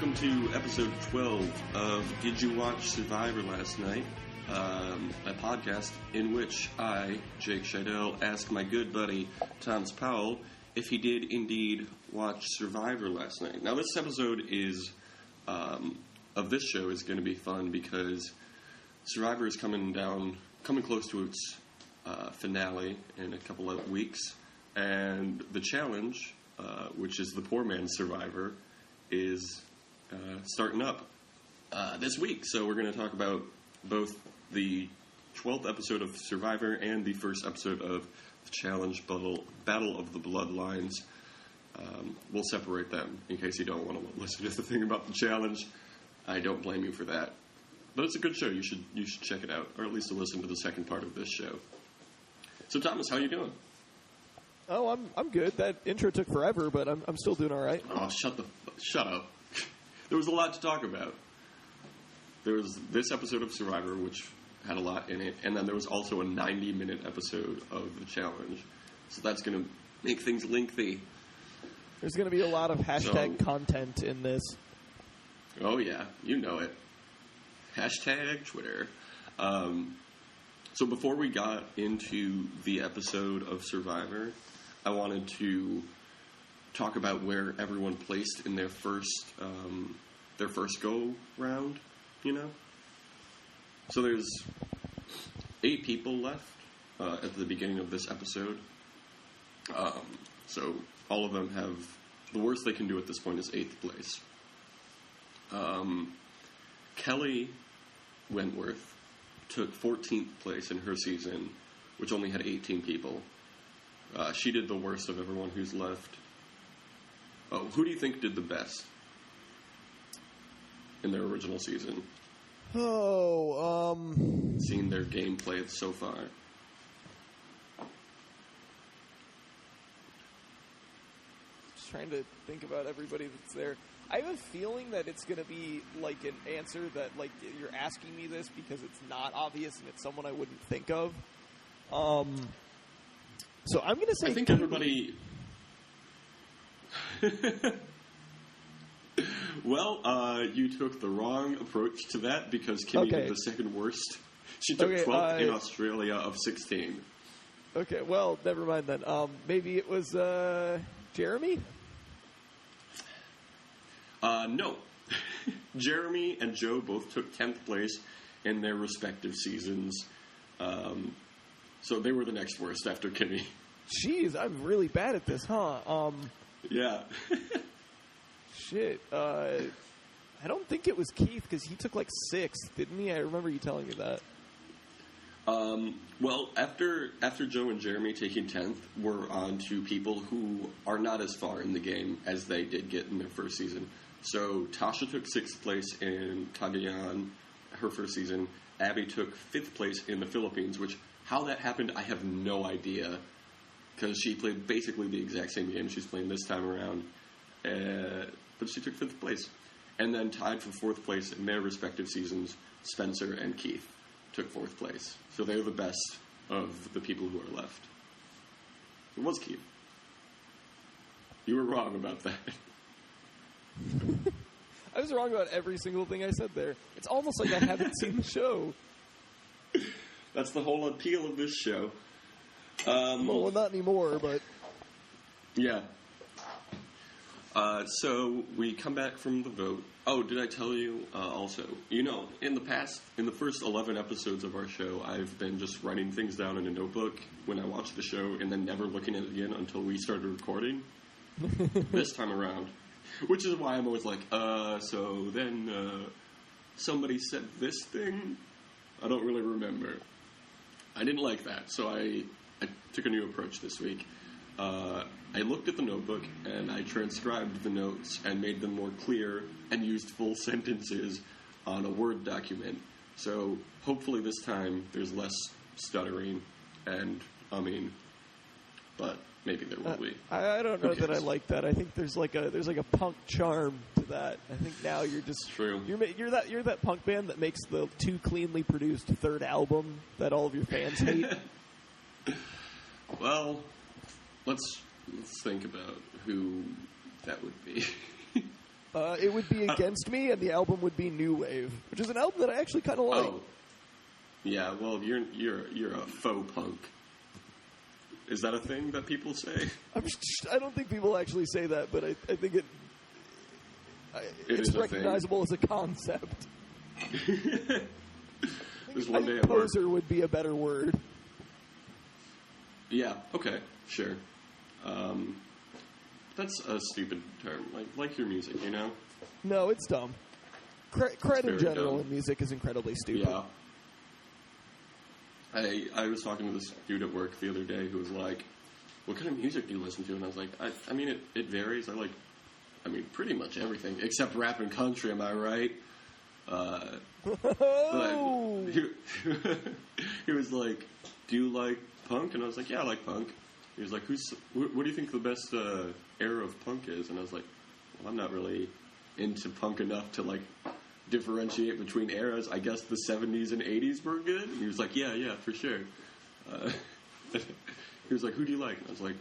welcome to episode 12 of Did You Watch Survivor Last Night? A podcast in which I, Jake Scheidel, ask my good buddy Thom Powell if he did indeed watch Survivor last night. Now, this episode of this show is going to be fun because Survivor is coming close to its finale in a couple of weeks, and the challenge, which is the poor man's Survivor, is starting up this week. So we're going to talk about both the 12th episode of Survivor and the first episode of the Challenge Battle of the Bloodlines. We'll separate them in case you don't want to listen to the thing about the challenge. I don't blame you for that. But it's a good show. You should check it out, or at least to listen to the second part of this show. So Thomas, how you doing? Oh, I'm good. That intro took forever, but I'm still doing all right. Oh, shut up. There was a lot to talk about. There was this episode of Survivor, which had a lot in it, and then there was also a 90-minute episode of the challenge. So that's going to make things lengthy. There's going to be a lot of hashtag content in this. Oh, yeah. You know it. Hashtag Twitter. So before we got into the episode of Survivor, I wanted to talk about where everyone placed in their first go round, you know? So there's 8 people left at the beginning of this episode. So all of them have, the worst they can do at this point is 8th place. Kelly Wentworth took 14th place in her season, which only had 18 people. She did the worst of everyone who's left. Oh, who do you think did the best in their original season? Seeing their gameplay so far. Just trying to think about everybody that's there. I have a feeling that it's going to be like an answer that, like, you're asking me this because it's not obvious and it's someone I wouldn't think of. So I'm going to say... I think everybody... Well, you took the wrong approach to that because Kimmy did the second worst. She took 12th in Australia of 16. Okay, well, never mind then. Maybe it was Jeremy? No. Jeremy and Joe both took 10th place in their respective seasons. So they were the next worst after Kimmy. Jeez, I'm really bad at this, huh? Yeah. Shit. I don't think it was Keith, because he took like 6th, didn't he? I remember you telling me that. Well, after Joe and Jeremy taking 10th, we're on to people who are not as far in the game as they did get in their first season. So Tasha took 6th place in Cagayan, her first season. Abby took 5th place in the Philippines, which, how that happened, I have no idea. Because she played basically the exact same game she's playing this time around. But she took 5th place. And then tied for 4th place in their respective seasons, Spencer and Keith took 4th place. So they're the best of the people who are left. It was Keith. You were wrong about that. I was wrong about every single thing I said there. It's almost like I haven't seen the show. That's the whole appeal of this show. Well, not anymore, but... Yeah. So we come back from the vote. Oh, did I tell you also? You know, in the first 11 episodes of our show, I've been just writing things down in a notebook when I watch the show and then never looking at it again until we started recording. This time around. Which is why I'm always like, so then somebody said this thing? I don't really remember. I didn't like that, so I took a new approach this week. I looked at the notebook and I transcribed the notes and made them more clear and used full sentences on a Word document. So hopefully this time there's less stuttering and umming, but maybe there will be. I don't know that I like that. I think there's like a punk charm to that. I think now you're just true. You're that punk band that makes the too cleanly produced 3rd album that all of your fans hate. Well, let's think about who that would be. It would be Against Me, and the album would be New Wave, which is an album that I actually kind of like. Oh, yeah. Well, you're a faux punk. Is that a thing that people say? I don't think people actually say that, but I think it's recognizable as a concept. There's one day poser would be a better word. Yeah. Okay. Sure. That's a stupid term. Like your music, you know? No, it's dumb. Cred in general dumb. in music is incredibly stupid. Yeah. I was talking to this dude at work the other day who was like, "What kind of music do you listen to?" And I was like, I mean, it varies. Pretty much everything except rap and country. Am I right? He was like, "Do you like punk?" And I was like, "Yeah, I like punk." He was like, what do you think the best era of punk is? And I was like, well, I'm not really into punk enough to like differentiate between eras. I guess the 70s and 80s were good. And he was like, yeah, for sure. He was like, who do you like? And I was like,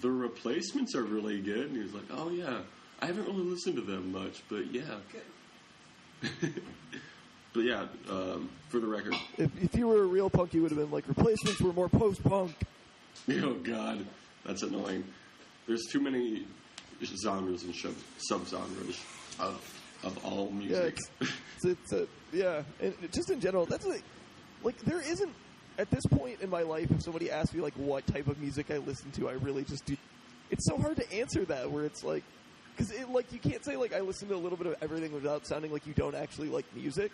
The Replacements are really good. And he was like, oh yeah, I haven't really listened to them much, but yeah. Okay. But yeah, for the record. If you were a real punk, you would have been like, Replacements were more post-punk. Oh God, that's annoying. There's too many genres and sub-genres of all music. Yeah, and just in general, that's like there isn't, at this point in my life, if somebody asks me like what type of music I listen to, I really just do. It's so hard to answer that, where it's like, because you can't say like I listen to a little bit of everything without sounding like you don't actually like music.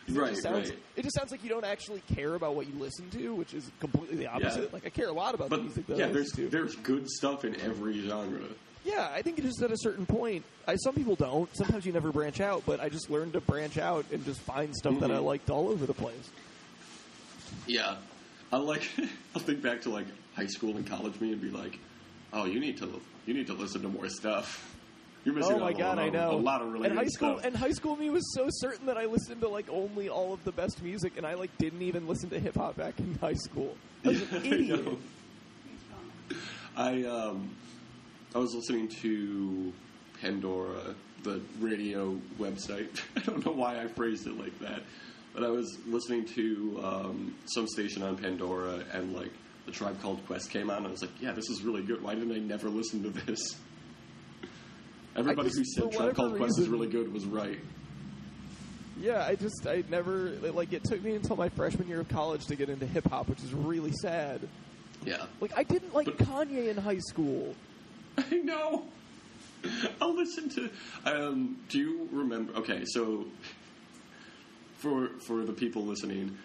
Right, It just sounds like you don't actually care about what you listen to, which is completely the opposite. Yeah. Like, I care a lot about the music that I listen to. There's good stuff in every genre. Yeah, I think just at a certain point, some people don't. Sometimes you never branch out, but I just learned to branch out and just find stuff that I liked all over the place. Yeah. I'll think back to, like, high school and college me and be like, oh, you need to listen to more stuff. You're missing out on a lot of really good stuff. And high school me was so certain that I listened to, like, only all of the best music, and I, like, didn't even listen to hip-hop back in high school. I was an idiot. I was listening to Pandora, the radio website. I don't know why I phrased it like that, but I was listening to some station on Pandora, and, like, The Tribe Called Quest came on, and I was like, yeah, this is really good. Why didn't I never listen to this? Everybody who said Tribe Called Quest is really good was right. Yeah, I never, like, it took me until my freshman year of college to get into hip-hop, which is really sad. Yeah. Like, I didn't like Kanye in high school. I know. I'll listen to, do you remember, okay, so, for the people listening,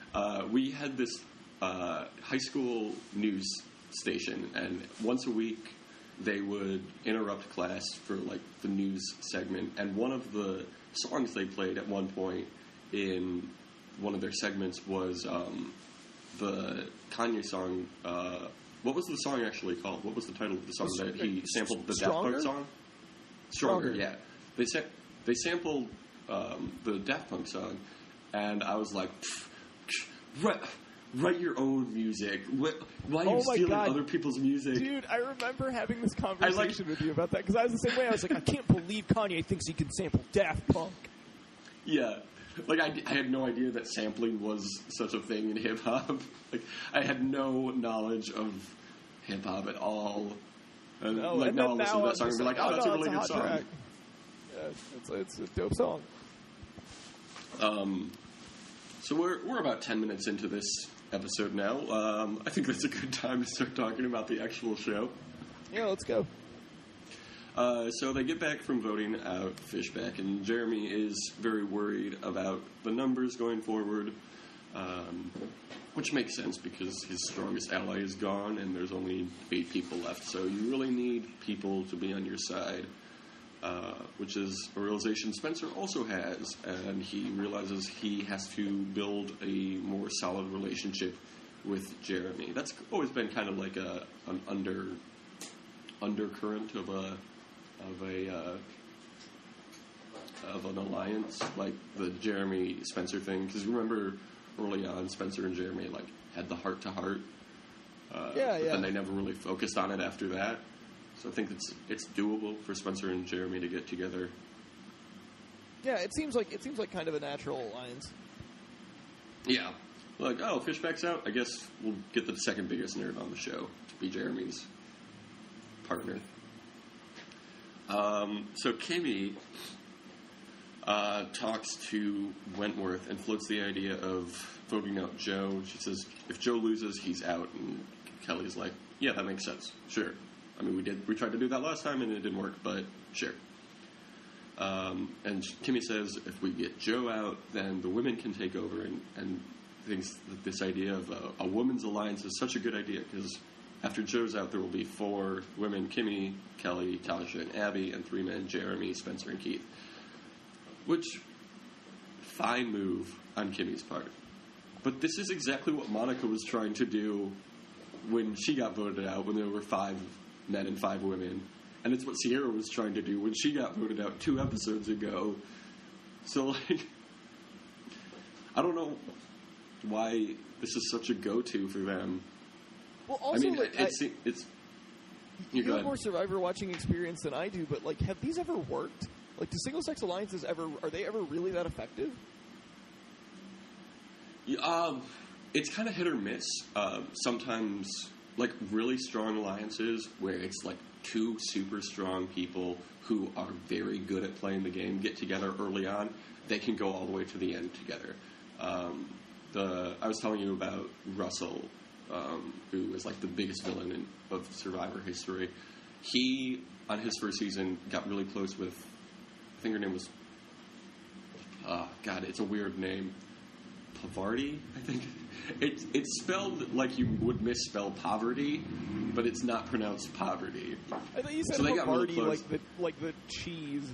we had this high school news station, and once a week, they would interrupt class for, like, the news segment, and one of the songs they played at one point in one of their segments was the Kanye song. What was the song actually called? What was the title of the song that he sampled? The Daft Punk song? Stronger, yeah. They sampled the Daft Punk song, and I was like, write your own music. Why are you stealing other people's music? Dude, I remember having this conversation with you about that, because I was the same way. I was like, I can't believe Kanye thinks he can sample Daft Punk. Yeah. Like, I had no idea that sampling was such a thing in hip-hop. Like, I had no knowledge of hip-hop at all. And, now I'll listen to that song and be like, oh, that's a really good song. Track. Yeah, it's a dope song. So we're about 10 minutes into this episode now. I think that's a good time to start talking about the actual show. Yeah, let's go. So they get back from voting out Fishback, and Jeremy is very worried about the numbers going forward, which makes sense because his strongest ally is gone and there's only 8 people left. So you really need people to be on your side, which is a realization Spencer also has, and he realizes he has to build a more solid relationship with Jeremy. That's always been kind of like an undercurrent of an alliance, like the Jeremy Spencer thing. Because remember early on, Spencer and Jeremy had the heart to heart. But then they never really focused on it after that. So I think it's doable for Spencer and Jeremy to get together. Yeah, it seems like kind of a natural alliance. Yeah. Like, oh, Fishback's out. I guess we'll get the second biggest nerd on the show to be Jeremy's partner. So Kimmy talks to Wentworth and floats the idea of voting out Joe. She says, if Joe loses, he's out. And Kelly's like, yeah, that makes sense. Sure. I mean, we tried to do that last time and it didn't work, but sure. And Kimmy says, if we get Joe out, then the women can take over, and thinks that this idea of a women's alliance is such a good idea, because after Joe's out, there will be 4 women, Kimmy, Kelly, Tasha, and Abby, and 3 men, Jeremy, Spencer, and Keith. Which, fine move on Kimmy's part. But this is exactly what Monica was trying to do when she got voted out, when there were 5 men and 5 women. And it's what Sierra was trying to do when she got voted out 2 episodes ago. So, like, I don't know why this is such a go-to for them. Well, also, I mean, like, it's you have more Survivor watching experience than I do, but, like, have these ever worked? Like, do single-sex alliances are they ever really that effective? It's kind of hit or miss. Sometimes, like, really strong alliances where it's, like, 2 super strong people who are very good at playing the game get together early on, they can go all the way to the end together. I was telling you about Russell, who is like the biggest villain of Survivor history. He, on his first season, got really close with, I think her name was, God, it's a weird name, Pavardi, I think. It's spelled like you would misspell poverty, but it's not pronounced poverty. I thought you said so Havarti, really like the cheese.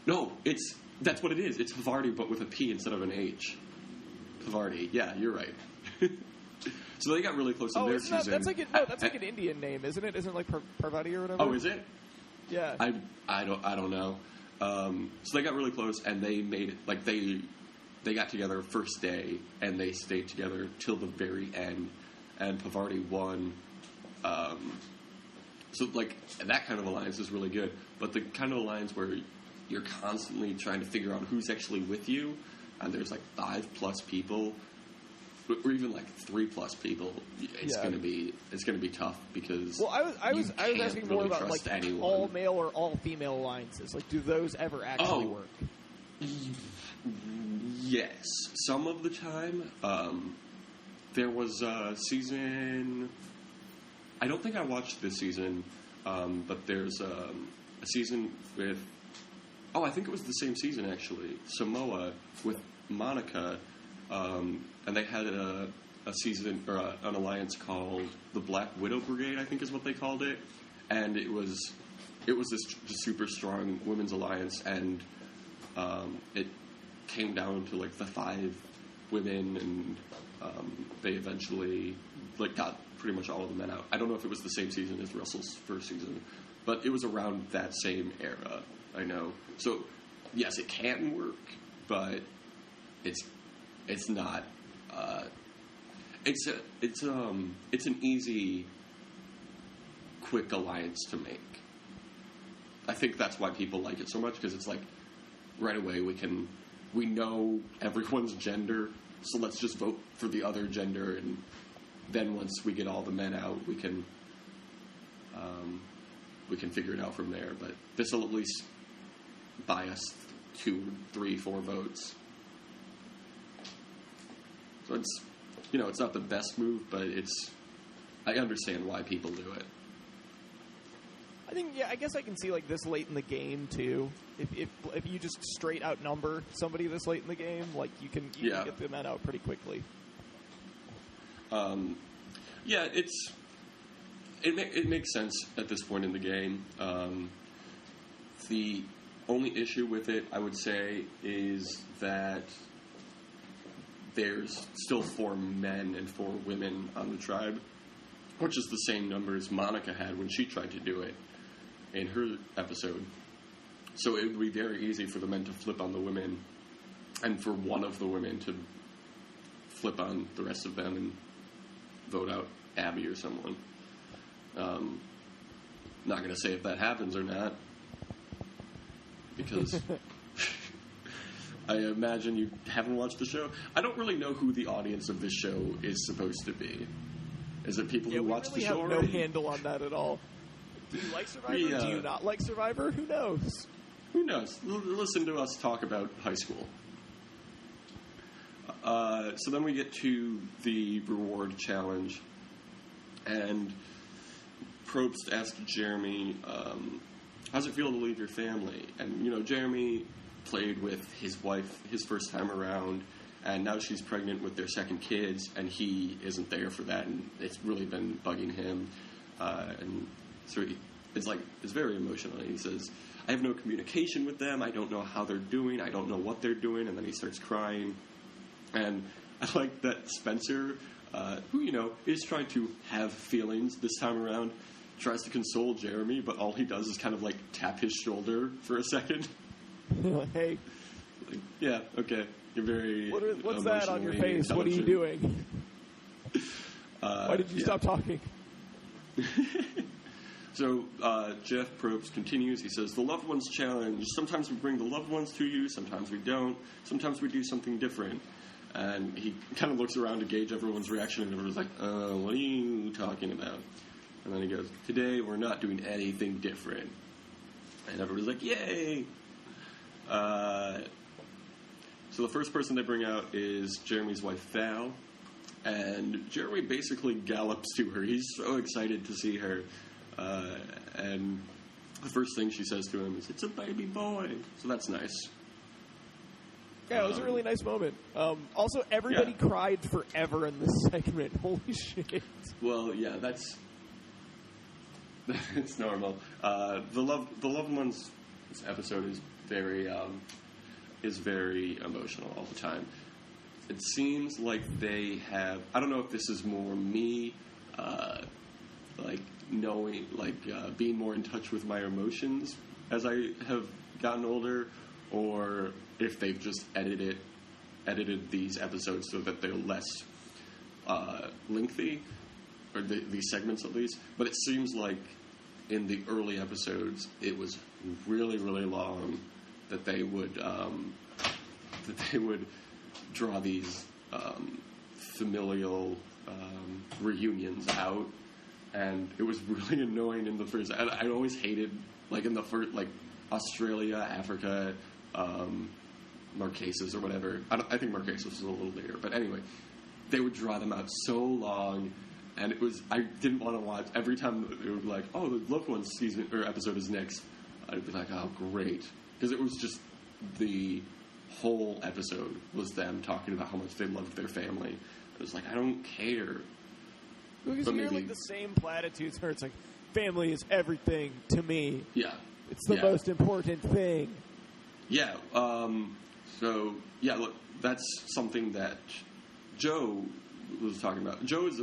No, that's what it is. It's Havarti, but with a P instead of an H. Havarti. Yeah, you're right. So they got really close in their season. That's like an Indian name, isn't it? Isn't it like Parvati or whatever? Oh, is it? Yeah. I don't know. So they got really close, and they made it like they got together first day, and they stayed together till the very end. And Pavarti won. So like that kind of alliance is really good. But the kind of alliance where you're constantly trying to figure out who's actually with you, and there's like 5+ people, or even like 3+ people, it's gonna be tough because I was asking really more about like anyone. all male or all female alliances. Like, do those ever actually work? Yes, some of the time. There was a season. I don't think I watched this season, but there's a season with. Oh, I think it was the same season actually. Samoa with Monica, and they had a season or an alliance called the Black Widow Brigade. I think is what they called it, and it was this super strong women's alliance, and it came down to like the 5 women, and they eventually like got pretty much all of the men out. I don't know if it was the same season as Russell's first season, but it was around that same era. I know. So yes, it can work, but it's not. It's an easy, quick alliance to make. I think that's why people like it so much, because it's like right away we know everyone's gender, so let's just vote for the other gender, and then once we get all the men out, we can figure it out from there. But this will at least buy us 2, 3, 4 votes. So it's it's not the best move, but I understand why people do it. I think, I guess I can see like this late in the game too. If you just straight outnumber somebody this late in the game, like you can get the men out pretty quickly. It makes sense at this point in the game. The only issue with it, I would say, is that there's still 4 men and 4 women on the tribe, which is the same number as Monica had when she tried to do it in her episode. So it would be very easy for the men to flip on the women, and for one of the women to flip on the rest of them and vote out Abby or someone. not going to say if that happens or not, because I imagine you haven't watched the show. I don't really know who the audience of this show is supposed to be. Is it people who watch the show already? We really have no handle on that at all. Do you like Survivor? Do you not like Survivor? Who knows? Who knows? Listen to us talk about high school. So then we get to the reward challenge, and Probst asked Jeremy, how's it feel to leave your family? And, you know, Jeremy played with his wife his first time around, and now she's pregnant with their second kids, and he isn't there for that, and it's really been bugging him. And so it's very emotional. He says, I have no communication with them. I don't know how they're doing. I don't know what they're doing. And then he starts crying. And I like that Spencer, who, you know, is trying to have feelings this time around, tries to console Jeremy, but all he does is kind of, like, tap his shoulder for a second. Hey. Like, yeah, okay. You're very what's that on your face? What are you doing? Why did you stop talking? So, Jeff Probst continues. He says, the loved ones challenge. Sometimes we bring the loved ones to you. Sometimes we don't. Sometimes we do something different. And he kind of looks around to gauge everyone's reaction, and everyone's like, what are you talking about? And then he goes, today we're not doing anything different. And everybody's like, yay! So the first person they bring out is Jeremy's wife, Val. And Jeremy basically gallops to her. He's so excited to see her. And the first thing she says to him is, it's a baby boy. So that's nice. Yeah, it was a really nice moment. Also, everybody cried forever in this segment. Holy shit. Well, yeah, that's normal. The Loved Ones episode is very emotional all the time. It seems like they have. I don't know if this is more me, like knowing, like being more in touch with my emotions as I have gotten older, or if they've just edited these episodes so that they're less lengthy, or these segments at least. But it seems like in the early episodes it was really, really long, that they would draw these familial reunions out, and it was really annoying in the first. I always hated, like, in the first, like, Australia, Africa, Marquesas or whatever. I think Marquesas was a little later, but anyway, they would draw them out so long, and I didn't want to watch. Every time they would be like, oh, the Loved Ones season or episode is next, I'd be like, oh, great, because it was just the whole episode was them talking about how much they loved their family. It was like, I don't care. Because you hear, like, the same platitudes where it's like, family is everything to me. Yeah. It's the most important thing. Yeah. So, yeah, look, that's something that Joe was talking about. Joe is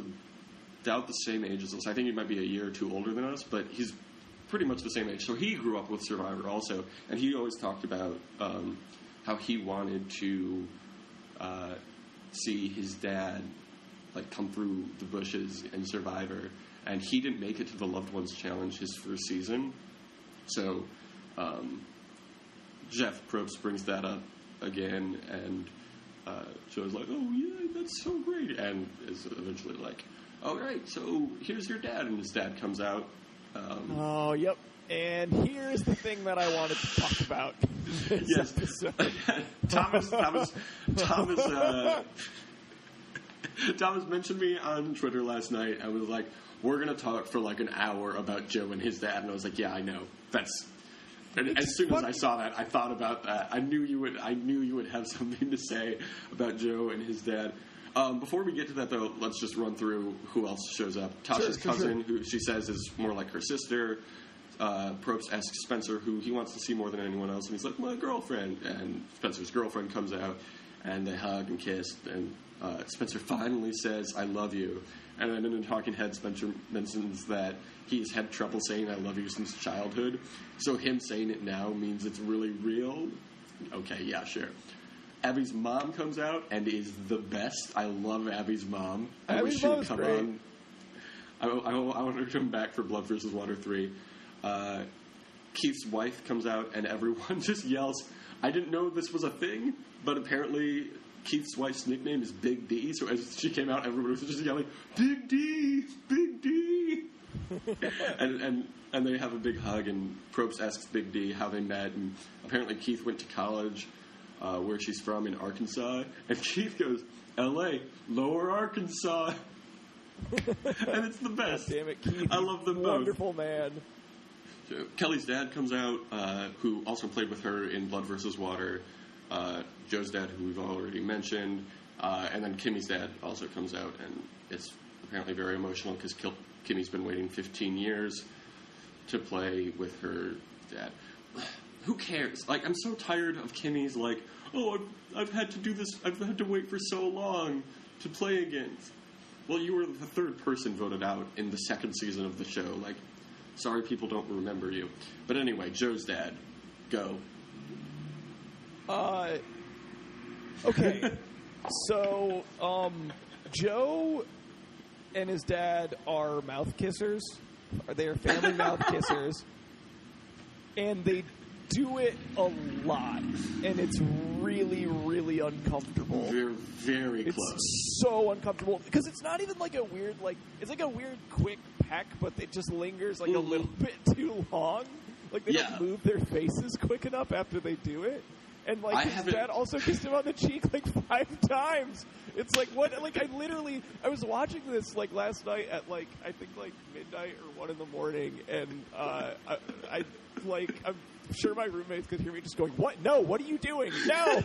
about the same age as us. I think he might be a year or two older than us, but he's pretty much the same age. So he grew up with Survivor also, and he always talked about how he wanted to see his dad, like, come through the bushes in Survivor, and he didn't make it to the Loved Ones Challenge his first season. So Jeff Probst brings that up again, and Joe's like, oh, yeah, that's so great, and is eventually like, all right, so here's your dad, and his dad comes out. Oh, yep. And here's the thing that I wanted to talk about. Yes. Thomas mentioned me on Twitter last night and was like, we're going to talk for like an hour about Joe and his dad. And I was like, yeah, I know. And as soon as I saw that, I thought about that. I knew you would have something to say about Joe and his dad. Before we get to that, though, let's just run through who else shows up. Tasha's cousin, who she says is more like her sister. Probst asks Spencer who he wants to see more than anyone else, and he's like, my girlfriend. And Spencer's girlfriend comes out, and they hug and kiss, and Spencer finally says, I love you. And then in the talking head, Spencer mentions that he's had trouble saying I love you since childhood, so him saying it now means it's really real. Okay, yeah, sure. Abby's mom comes out and is the best. I love Abby's mom. I wish she would come on. I want her to come back for Blood vs. Water 3. Keith's wife comes out, and everyone just yells, I didn't know this was a thing, but apparently Keith's wife's nickname is Big D, so as she came out, everyone was just yelling, Big D! Big D! and they have a big hug, and Probst asks Big D how they met, and apparently Keith went to college where she's from in Arkansas, and Keith goes, L.A., Lower Arkansas. And it's the best. God damn it, Keith. I love them both. Wonderful man. So Kelly's dad comes out, who also played with her in Blood vs. Water. Joe's dad, who we've already mentioned. And then Kimmy's dad also comes out, and it's apparently very emotional because Kimmy's been waiting 15 years to play with her dad. Who cares? Like, I'm so tired of Kimmy's, like, oh, I've had to do this, I've had to wait for so long to play again. Well, you were the third person voted out in the second season of the show. Like, sorry people don't remember you. But anyway, Joe's dad. Go. Okay. So, Joe and his dad are mouth kissers. They are family mouth kissers. And they do it a lot. And it's really, really uncomfortable. They're very close. It's so uncomfortable. Because it's not even like a weird, like, it's like a weird quick peck, but it just lingers like a little bit too long. Like, they don't move their faces quick enough after they do it. And, like, his dad also kissed him on the cheek, like, 5 times. It's like, what? Like, I was watching this, like, last night at, like, I think, like, midnight or 1 in the morning, and, I'm sure my roommates could hear me just going, what? No, what are you doing? No!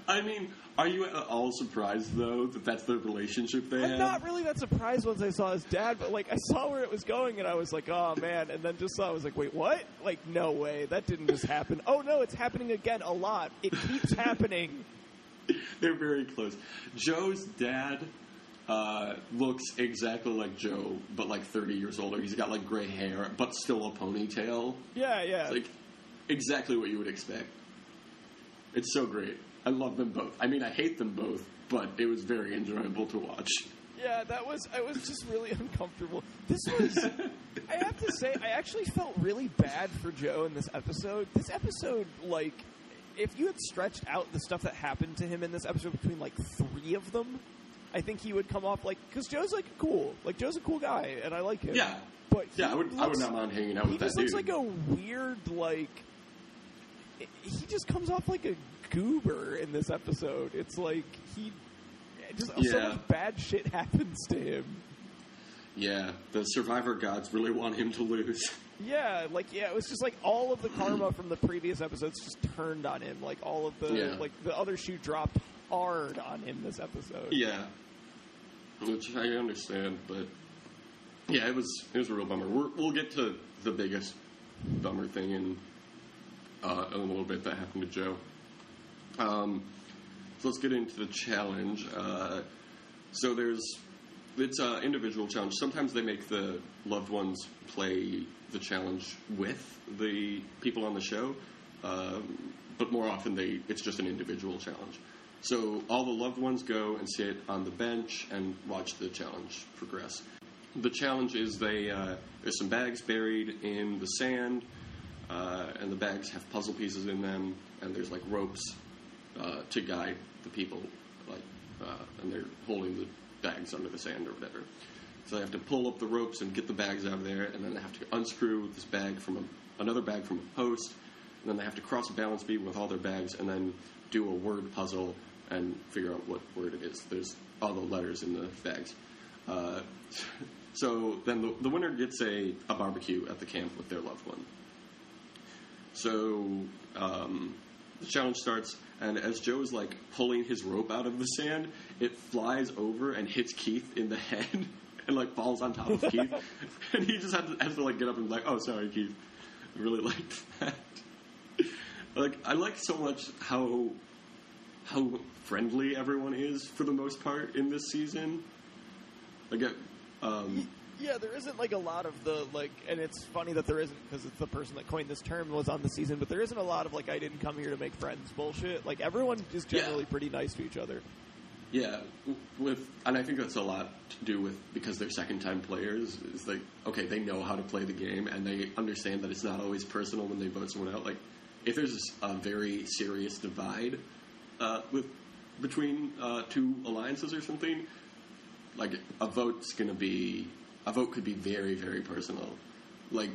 I mean, are you at all surprised, though, that that's the relationship they have? I'm not really that surprised once I saw his dad, but, like, I saw where it was going, and I was like, oh, man. And then just saw, I was like, wait, what? Like, no way. That didn't just happen. Oh, no, it's happening again a lot. It keeps happening. They're very close. Joe's dad looks exactly like Joe, but, like, 30 years older. He's got, like, gray hair, but still a ponytail. Yeah, yeah. Like, exactly what you would expect. It's so great. I love them both. I mean, I hate them both, but it was very enjoyable to watch. Yeah, I was just really uncomfortable. This was, I have to say, I actually felt really bad for Joe in this episode. This episode, like, if you had stretched out the stuff that happened to him in this episode between, like, 3 of them, I think he would come off, like, because Joe's, like, cool. Like, Joe's a cool guy, and I like him. Yeah. But I would not mind hanging out with that dude. He just looks like a weird, like, he just comes off like a goober in this episode. It's like so much bad shit happens to him. Yeah, the Survivor gods really want him to lose. Yeah, it was just like all of the karma from the previous episodes just turned on him. Like all of the the other shoe dropped hard on him this episode. Yeah, which I understand, but yeah, it was a real bummer. We'll get to the biggest bummer thing in a little bit that happened to Joe. So let's get into the challenge. So it's an individual challenge. Sometimes they make the loved ones play the challenge with the people on the show, but more often it's just an individual challenge. So all the loved ones go and sit on the bench and watch the challenge progress. The challenge is there's some bags buried in the sand, and the bags have puzzle pieces in them, and there's like ropes to guide the people, and they're holding the bags under the sand or whatever. So they have to pull up the ropes and get the bags out of there, and then they have to unscrew this bag from another bag from a post, and then they have to cross a balance beam with all their bags, and then do a word puzzle and figure out what word it is. There's all the letters in the bags. So then the winner gets a barbecue at the camp with their loved one. So the challenge starts, and as Joe is like pulling his rope out of the sand, it flies over and hits Keith in the head and like falls on top of Keith. And he just has to like get up and be like, oh, sorry, Keith. I really liked that. Like, I like so much how friendly everyone is for the most part in this season. Like, yeah, there isn't, like, a lot of the, like, and it's funny that there isn't, because it's the person that coined this term was on the season, but there isn't a lot of, like, I didn't come here to make friends bullshit. Like, everyone is generally pretty nice to each other. Yeah, and I think that's a lot to do with because they're second-time players. It's like, okay, they know how to play the game, and they understand that it's not always personal when they vote someone out. Like, if there's a very serious divide between two alliances or something, like a vote could be very, very personal. Like,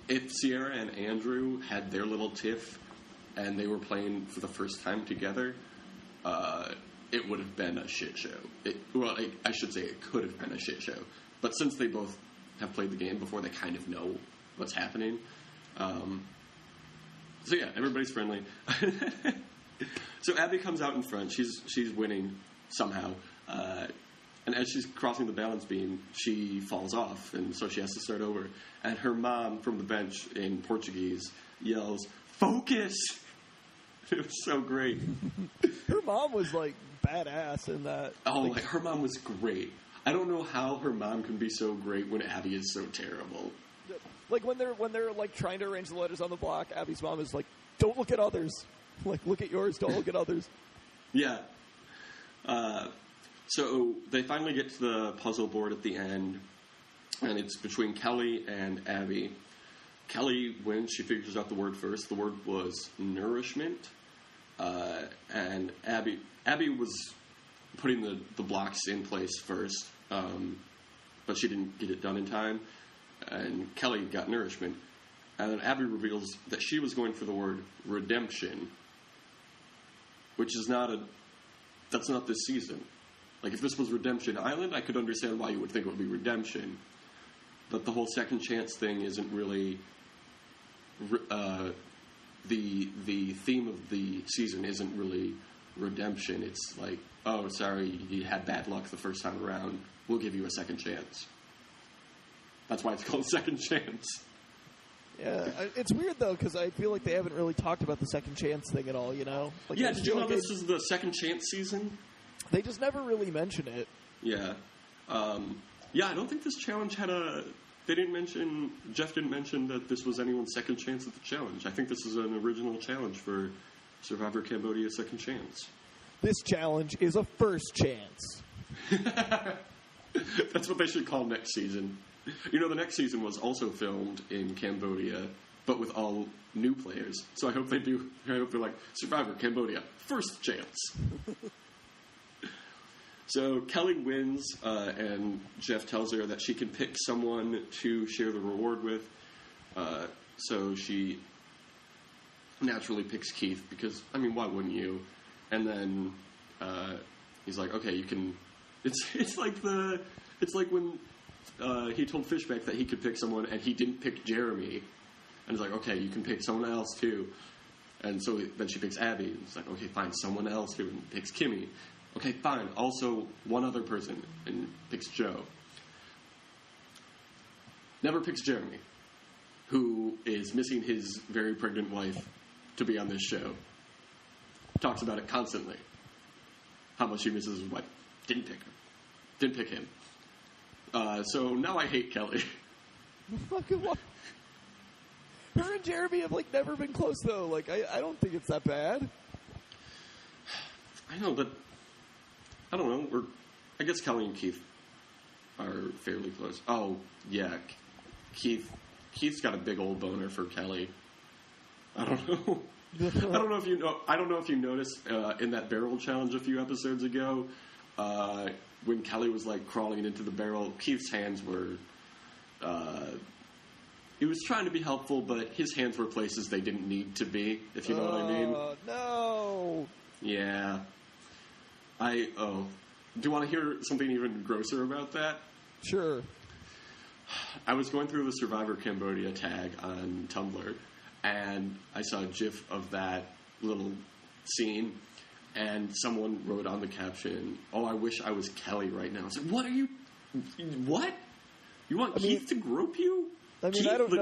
if Sierra and Andrew had their little tiff and they were playing for the first time together, it would have been a shit show. I should say it could have been a shit show. But since they both have played the game before, they kind of know what's happening. So yeah, everybody's friendly. So Abby comes out in front. She's winning somehow. And as she's crossing the balance beam, she falls off, and so she has to start over. And her mom from the bench in Portuguese yells, "Focus!" It was so great. Her mom was, like, badass in that. Oh, like, her mom was great. I don't know how her mom can be so great when Abby is so terrible. Like, when they're like, trying to arrange the letters on the block, Abby's mom is like, "Don't look at others. Like, look at yours, don't look at others." Yeah. So they finally get to the puzzle board at the end, and it's between Kelly and Abby. Kelly wins. She figures out the word first. The word was nourishment. And Abby was putting the blocks in place first, but she didn't get it done in time. And Kelly got nourishment. And then Abby reveals that she was going for the word redemption, which is that's not this season. Like, if this was Redemption Island, I could understand why you would think it would be redemption. But the whole second chance thing isn't really... the theme of the season isn't really redemption. It's like, oh, sorry, you had bad luck the first time around. We'll give you a second chance. That's why it's called Second Chance. Yeah, it's weird, though, because I feel like they haven't really talked about the second chance thing at all, you know? Like, yeah, did you know this is the Second Chance season? They just never really mention it. Yeah. Yeah, I don't think this challenge had Jeff didn't mention that this was anyone's second chance at the challenge. I think this is an original challenge for Survivor Cambodia Second Chance. This challenge is a first chance. That's what they should call next season. You know, the next season was also filmed in Cambodia, but with all new players. So I hope they're like, Survivor Cambodia, first chance. So Kelly wins, and Jeff tells her that she can pick someone to share the reward with. So she naturally picks Keith because, I mean, why wouldn't you? And then he's like, okay, you can. It's like when he told Fishback that he could pick someone, and he didn't pick Jeremy. And he's like, okay, you can pick someone else too. And so then she picks Abby. And it's like, okay, fine, someone else too, and picks Kimmy. Okay, fine. Also, one other person, and picks Joe. Never picks Jeremy, who is missing his very pregnant wife to be on this show. Talks about it constantly. How much he misses his wife. Didn't pick her. Didn't pick him. So now I hate Kelly. Fucking what? Her and Jeremy have, like, never been close, though. Like, I don't think it's that bad. I know, but... I don't know. I guess Kelly and Keith are fairly close. Oh, yeah. Keith's got a big old boner for Kelly. I don't know. I don't know if you noticed in that barrel challenge a few episodes ago, when Kelly was like crawling into the barrel, Keith's hands were he was trying to be helpful, but his hands were places they didn't need to be, if you know what I mean. No. Yeah. Do you want to hear something even grosser about that? Sure. I was going through the Survivor Cambodia tag on Tumblr, and I saw a GIF of that little scene, and someone wrote on the caption, "Oh, I wish I was Kelly right now." I was like, what? You want Keith to grope you? I mean, Keith, I don't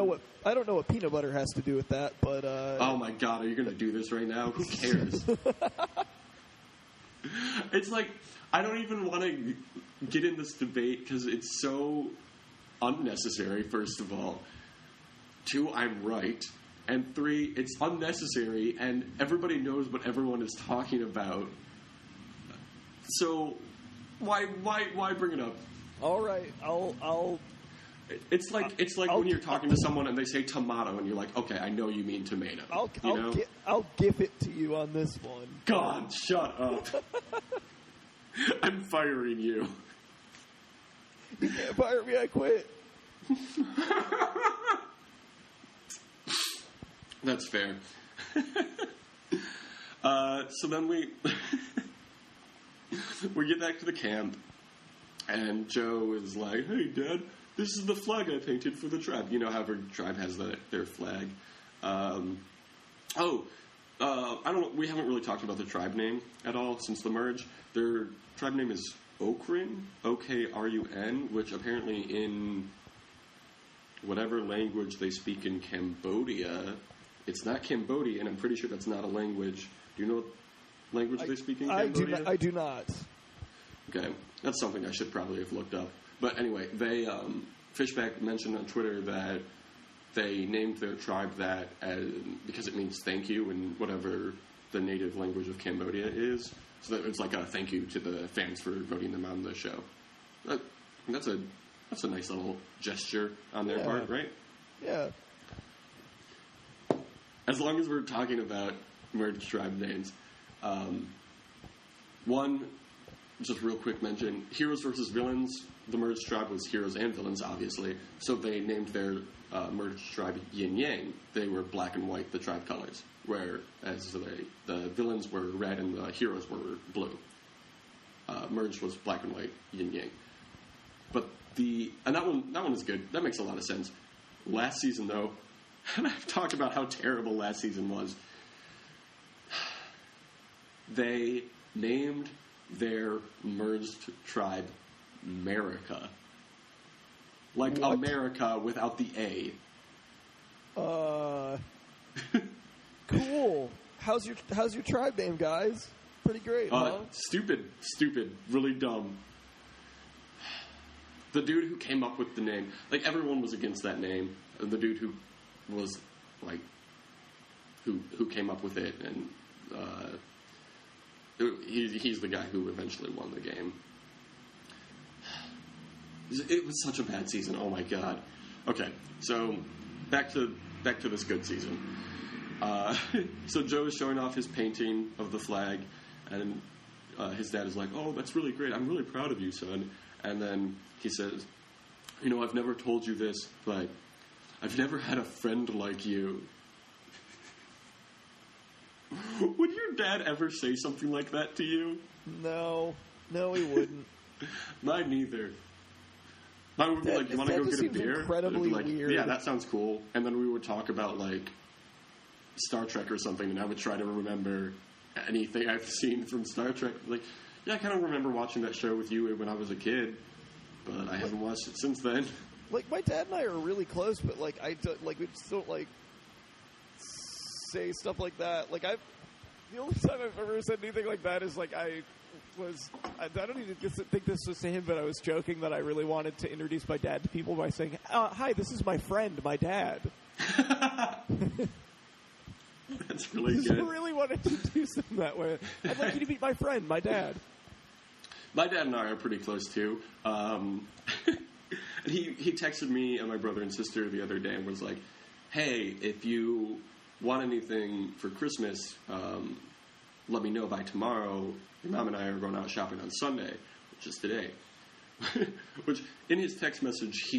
know what peanut butter has to do with that, but oh my god, are you going to do this right now? Who cares? It's like, I don't even want to get in this debate because it's so unnecessary, first of all. 2, I'm right. And 3, it's unnecessary and everybody knows what everyone is talking about. So, why bring it up? All right, I'll. It's like when you're talking to someone and they say tomato, and you're like, okay, I know you mean tomato. I'll give it to you on this one. God, shut up! I'm firing you. You can't fire me. I quit. That's fair. So then we get back to the camp, and Joe is like, "Hey, Dad, this is the flag I painted for the tribe. You know how every tribe has their flag." I don't know. We haven't really talked about the tribe name at all since the merge. Their tribe name is Okrun, Okrun, which apparently in whatever language they speak in Cambodia, it's not Cambodian. I'm pretty sure that's not a language. Do you know what language they speak in Cambodia? I do not. Okay, that's something I should probably have looked up. But anyway, they Fishback mentioned on Twitter that they named their tribe that because it means thank you in whatever the native language of Cambodia is. So that it's like a thank you to the fans for voting them on the show. That's a nice little gesture on their part, right? Yeah. As long as we're talking about merged tribe names, one, just real quick mention, Heroes versus Villains, the merged tribe was Heroes and Villains, obviously, so they named their merged tribe Yin Yang. They were black and white, the tribe colors, whereas the villains were red and the heroes were blue. Merged was black and white, Yin Yang. But and that one is good. That makes a lot of sense. Last season, though, and I've talked about how terrible last season was, they named their merged tribe America. Like what? America without the A. Cool. How's your tribe name, guys? Pretty great, huh? Stupid, really dumb. The dude who came up with the name, like everyone was against that name. And the dude who was like, who came up with it, and he's the guy who eventually won the game. It was such a bad season. Oh my god. Okay, so back to this good season. So Joe is showing off his painting of the flag, and his dad is like, "Oh, that's really great. I'm really proud of you, son." And then he says, "You know, I've never told you this, but I've never had a friend like you." Would your dad ever say something like that to you? No, he wouldn't. Mine neither. Mine would be like, "You want to go get a beer?" Incredibly like, weird. Yeah, that sounds cool. And then we would talk about like Star Trek or something, and I would try to remember anything I've seen from Star Trek. Like, yeah, I kind of remember watching that show with you when I was a kid, but I haven't watched it since then. Like, my dad and I are really close, but we just don't say stuff like that. Like, the only time I've ever said anything like that is like I don't even think this was to him, but I was joking that I really wanted to introduce my dad to people by saying, "Hi, this is my friend, my dad." That's really good. I really wanted to introduce them that way. I'd like you to meet my friend, my dad. My dad and I are pretty close too. He texted me and my brother and sister the other day and was like, "Hey, if you want anything for Christmas, let me know by tomorrow. Your mom and I are going out shopping on Sunday," which is today. Which, in his text message,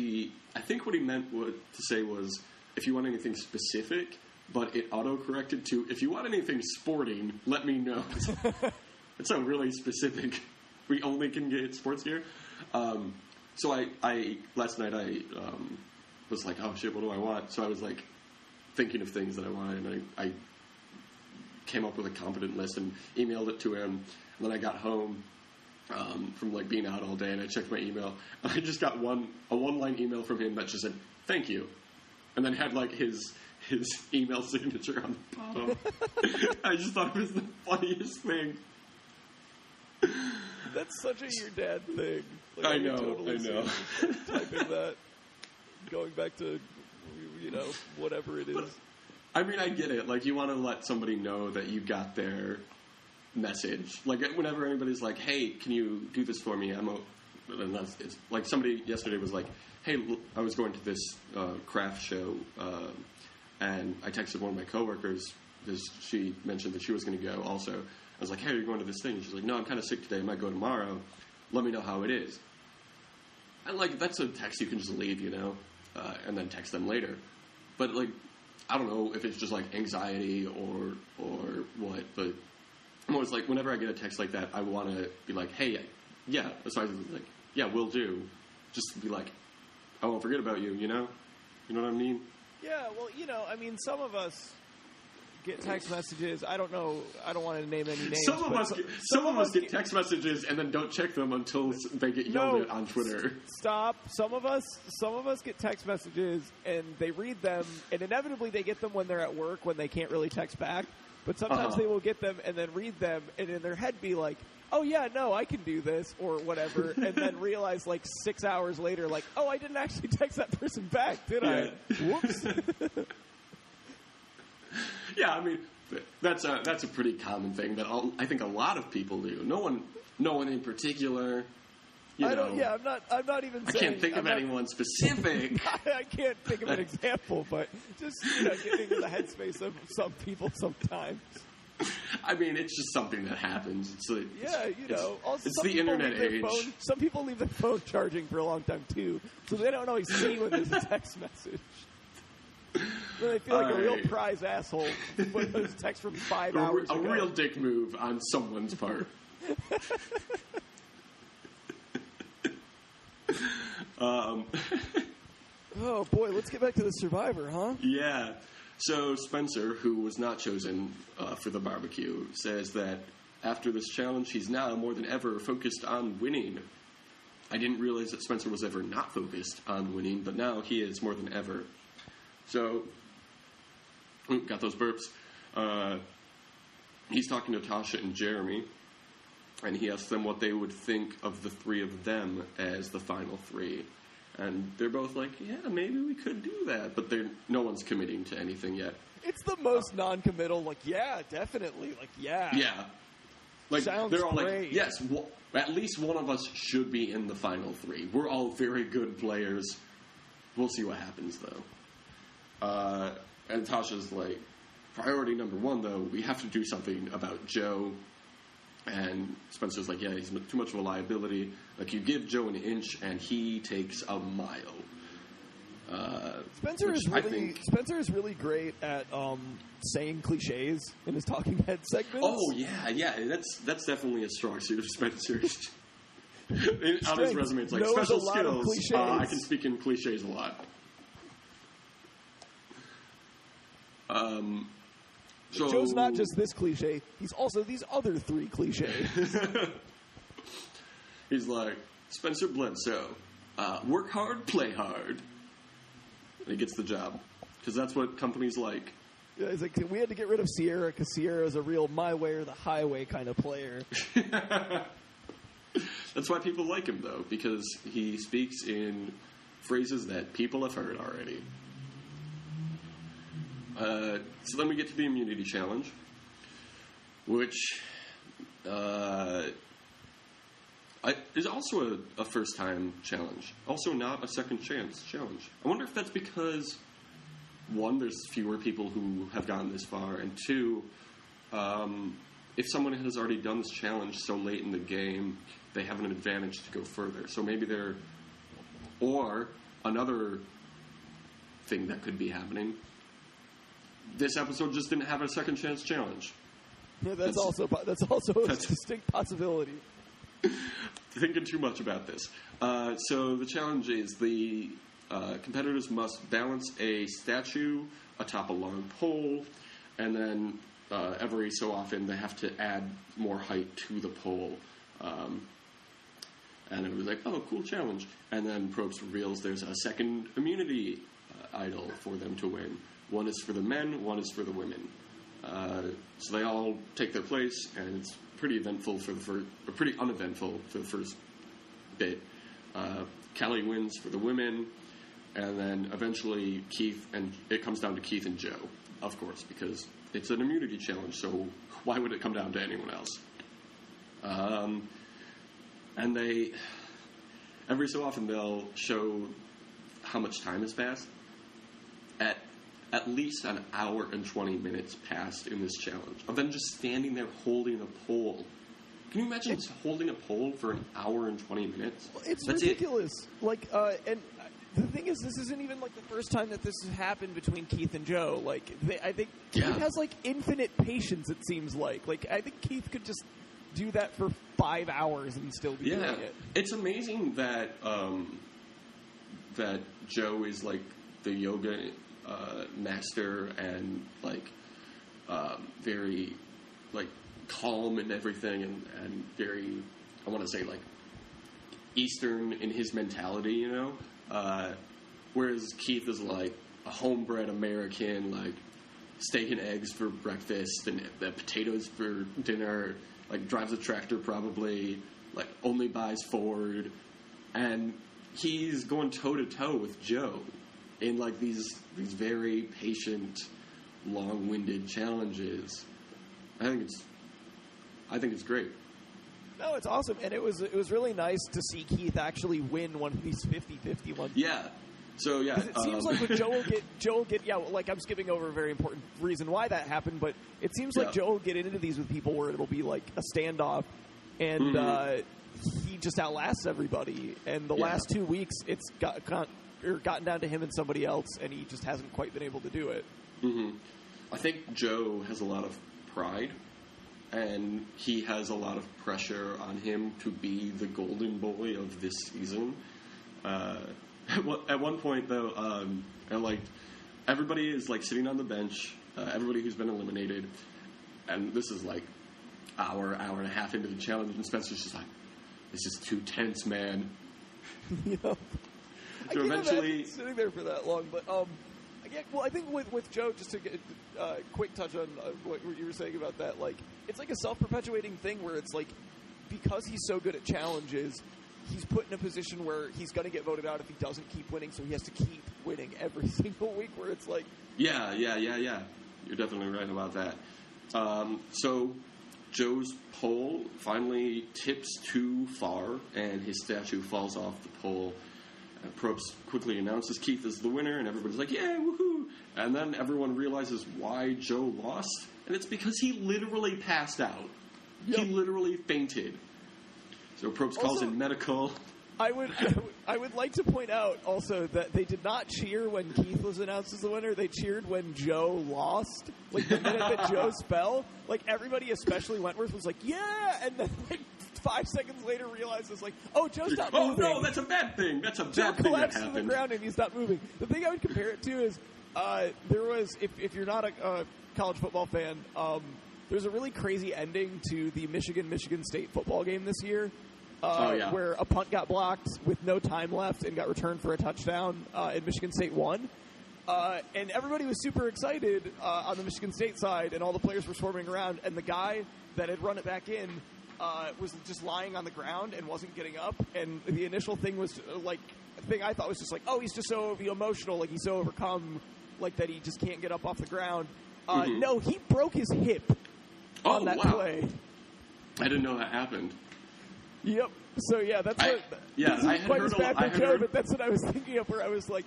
I think what he meant to say was, if you want anything specific, but it auto-corrected to, if you want anything sporting, let me know. It's a really specific, we only can get sports gear. So I last night I was like, oh shit, what do I want? So I was like thinking of things that I wanted, and I came up with a competent list and emailed it to him. And then I got home from like being out all day, and I checked my email, and I just got a one-line email from him that just said, "Thank you," and then had like his email signature on the bottom. I just thought it was the funniest thing. That's such a your dad thing. Like, I know. Typing that, going back to, whatever it is. But, I mean, I get it. Like, you want to let somebody know that you got their message. Like, whenever anybody's like, hey, can you do this for me? And it's like somebody yesterday was like, hey, I was going to this craft show, and I texted one of my coworkers because she mentioned that she was going to go also. I was like, hey, are you going to this thing? And she's like, no, I'm kind of sick today. I might go tomorrow. Let me know how it is. And, like, that's a text you can just leave, you know, and then text them later. But, like, I don't know if it's just, like, anxiety or what, but I'm always like, whenever I get a text like that, I want to be like, hey, yeah, so I was like, yeah, will do. Just be like, I won't forget about you, you know? You know what I mean? Yeah, well, you know, I mean, some of us get text messages. I don't know. I don't want to name any names. Some of us get text messages and then don't check them until they get yelled at on Twitter. Stop. Some of us get text messages and they read them, and inevitably they get them when they're at work when they can't really text back. But sometimes they will get them and then read them, and in their head be like, oh, yeah, no, I can do this, or whatever, and then realize, like, 6 hours later, like, oh, I didn't actually text that person back, did I? Whoops. Yeah, I mean, that's a pretty common thing that I think a lot of people do. No one in particular. You know, I'm not even saying. I can't think of anyone specific. I can't think of an example, but just, getting into the headspace of some people sometimes. I mean, it's just something that happens. It's like, Also, it's the internet age. Some people leave their phone charging for a long time, too, so they don't always see when there's a text message. Then they feel like a real prize asshole when there's a text from 5 hours ago. A real dick move on someone's part. Oh, boy, let's get back to the Survivor, huh? Yeah. So Spencer, who was not chosen for the barbecue, says that after this challenge, he's now more than ever focused on winning. I didn't realize that Spencer was ever not focused on winning, but now he is more than ever. So, got those burps. He's talking to Tasha and Jeremy, and he asks them what they would think of the three of them as the final three. And they're both like, yeah, maybe we could do that. But no one's committing to anything yet. It's the most non-committal, like, yeah, definitely. Like, yeah. Yeah. Like, sounds they're all great. Like, yes, at least one of us should be in the final three. We're all very good players. We'll see what happens, though. And Tasha's like, priority number one, though, we have to do something about Joe. And Spencer's like, yeah, he's too much of a liability. Like, you give Joe an inch, and he takes a mile. Spencer is really great at saying cliches in his talking head segments. Oh, yeah. That's definitely a strong suit of Spencer's. On his resume, it's like, special skills. I can speak in cliches a lot. So, Joe's not just this cliche, he's also these other three cliches. He's like, Spencer Bledsoe, work hard, play hard. And he gets the job. Because that's what companies like. Yeah, he's like, we had to get rid of Sierra because Sierra is a real my way or the highway kind of player. That's why people like him, though, because he speaks in phrases that people have heard already. So then we get to the immunity challenge, which is also a first-time challenge. Also not a second chance challenge. I wonder if that's because, one, there's fewer people who have gotten this far, and two, if someone has already done this challenge so late in the game, they have an advantage to go further. So maybe or another thing that could be happening, this episode just didn't have a second chance challenge. Yeah, that's also a distinct possibility. Thinking too much about this. So the challenge is the competitors must balance a statue atop a long pole, and then every so often they have to add more height to the pole. And it was like, oh, cool challenge. And then Probst reveals there's a second immunity idol for them to win. One is for the men, one is for the women. So they all take their place, and it's pretty eventful pretty uneventful for the first bit. Kelly wins for the women, and then eventually it comes down to Keith and Joe, of course, because it's an immunity challenge, so why would it come down to anyone else? And they, every so often, they'll show how much time has passed. At least an hour and 20 minutes passed in this challenge of them just standing there holding a pole. Can you imagine holding a pole for an hour and 20 minutes? It's ridiculous. Like, and the thing is, this isn't even like the first time that this has happened between Keith and Joe. Like, I think Keith has like infinite patience. It seems like I think Keith could just do that for 5 hours and still be doing it. It's amazing that that Joe is like the yoga master and like very like calm and everything and very, I want to say, like Eastern in his mentality, you know, whereas Keith is like a homebred American, like steak and eggs for breakfast and potatoes for dinner, like drives a tractor probably, like only buys Ford, and he's going toe to toe with Joe in like these very patient, long-winded challenges. I think it's great. No, it's awesome, and it was really nice to see Keith actually win one of these 50-50 ones. Yeah. So yeah, it seems like when Joe will get like I'm skipping over a very important reason why that happened, but it seems like Joe will get into these with people where it'll be like a standoff, and he just outlasts everybody. And the last 2 weeks, it's gotten down to him and somebody else, and he just hasn't quite been able to do it. Mm-hmm. I think Joe has a lot of pride, and he has a lot of pressure on him to be the golden boy of this season. At one point, though, and like everybody is like sitting on the bench, everybody who's been eliminated, and this is like hour and a half into the challenge, and Spencer's just like, "This is too tense, man." Yep. So eventually, sitting there for that long, but I think with Joe, just to get a quick touch on what you were saying about that, like it's like a self-perpetuating thing where it's like because he's so good at challenges, he's put in a position where he's going to get voted out if he doesn't keep winning, so he has to keep winning every single week. Where it's like, yeah, you're definitely right about that. So Joe's pole finally tips too far, and his statue falls off the pole. Probst quickly announces Keith as the winner, and everybody's like, yeah, woohoo! And then everyone realizes why Joe lost, and it's because he literally passed out. Yep. He literally fainted. So Probst calls in medical. I would like to point out also that they did not cheer when Keith was announced as the winner. They cheered when Joe lost. Like the minute that Joe fell, like everybody, especially Wentworth, was like, yeah! And then like 5 seconds later realizes like, oh, Joe stopped moving. Oh no, that's a bad thing. That's a Joe bad thing that collapsed happened. to the ground and he stopped moving. The thing I would compare it to is there was, if you're not a college football fan, there's a really crazy ending to the Michigan State football game this year. Where a punt got blocked with no time left and got returned for a touchdown, and Michigan State won. And everybody was super excited on the Michigan State side, and all the players were swarming around, and the guy that had run it back in was just lying on the ground and wasn't getting up. And the initial thing was like, the thing I thought was just like, oh, he's just so emotional, like he's so overcome, like that he just can't get up off the ground. No, he broke his hip on that play. I didn't know that happened. Yep. So yeah, that's what. Yeah, I had quite heard as bad for Joe, but that's what I was thinking of. Where I was like,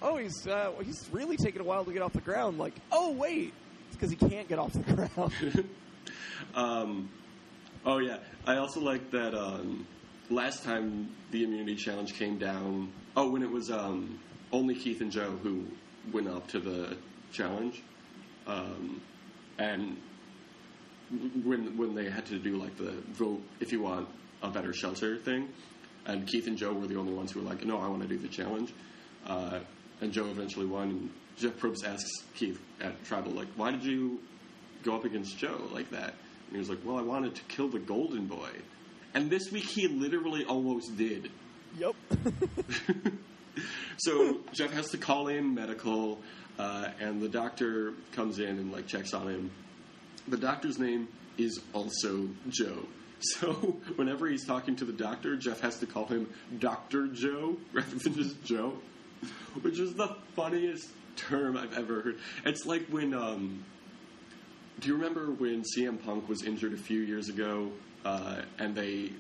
oh, he's really taking a while to get off the ground. Like, oh wait, it's because he can't get off the ground. Oh yeah, I also like that. Last time the immunity challenge came down. Oh, when it was only Keith and Joe who went up to the challenge, and when they had to do like the vote if you want a better shelter thing, and Keith and Joe were the only ones who were like, no, I want to do the challenge, and Joe eventually won. And Jeff Probst asks Keith at Tribal, like, why did you go up against Joe like that? And he was like, well, I wanted to kill the golden boy. And this week he literally almost did. Yep. So Jeff has to call in medical, and the doctor comes in and like checks on him. The doctor's name is also Joe. So whenever he's talking to the doctor, Jeff has to call him Dr. Joe rather than just Joe, which is the funniest term I've ever heard. It's like when Do you remember when CM Punk was injured a few years ago, and they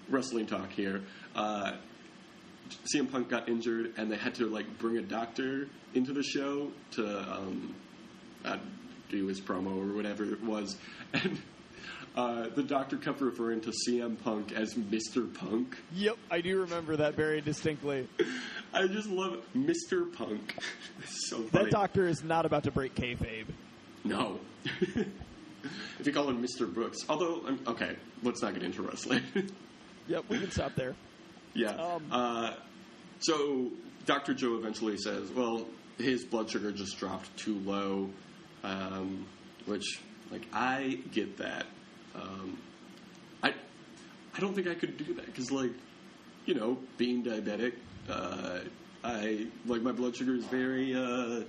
wrestling talk here? CM Punk got injured, and they had to like bring a doctor into the show to do his promo or whatever it was, and the doctor kept referring to CM Punk as Mr. Punk. Yep, I do remember that very distinctly. I just love Mr. Punk. It's so funny. That doctor is not about to break kayfabe. No. If you call him Mr. Brooks. Although, okay, let's not get into wrestling. Yep, we can stop there. Yeah. So Dr. Joe eventually says, well, his blood sugar just dropped too low, which, like, I get that. I don't think I could do that because, like, you know, being diabetic, my blood sugar is very, I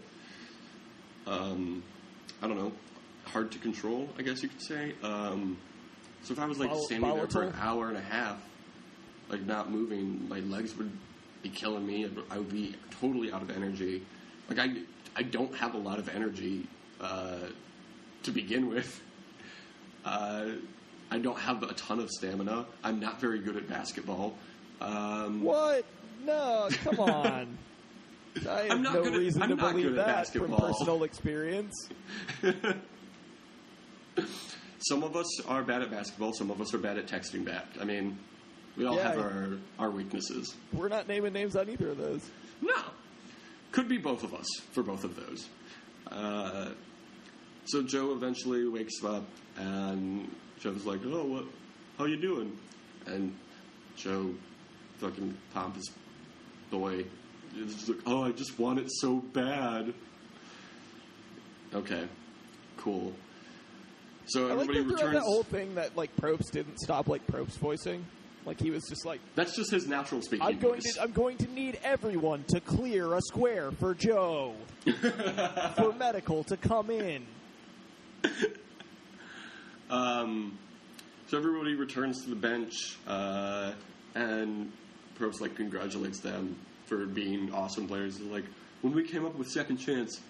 don't know, hard to control, I guess you could say. So if I was, like, standing there for an hour and a half, like, not moving, my legs would be killing me. I would be totally out of energy. Like, I don't have a lot of energy to begin with. I don't have a ton of stamina. I'm not very good at basketball. What? No, come on. I have no reason to believe that from personal experience. Some of us are bad at basketball. Some of us are bad at texting back. I mean, we all have our weaknesses. We're not naming names on either of those. No. Could be both of us for both of those. So Joe eventually wakes up, and Joe's like, oh, what? How you doing? And Joe, fucking pompous boy, is just like, oh, I just want it so bad. Okay, cool. So everybody returns. That whole thing that like Probst didn't stop like Probst voicing. Like he was just like, that's just his natural speaking voice. I'm going to need everyone to clear a square for Joe for medical to come in. So everybody returns to the bench, and Probst like congratulates them for being awesome players. They're like, when we came up with Second Chance,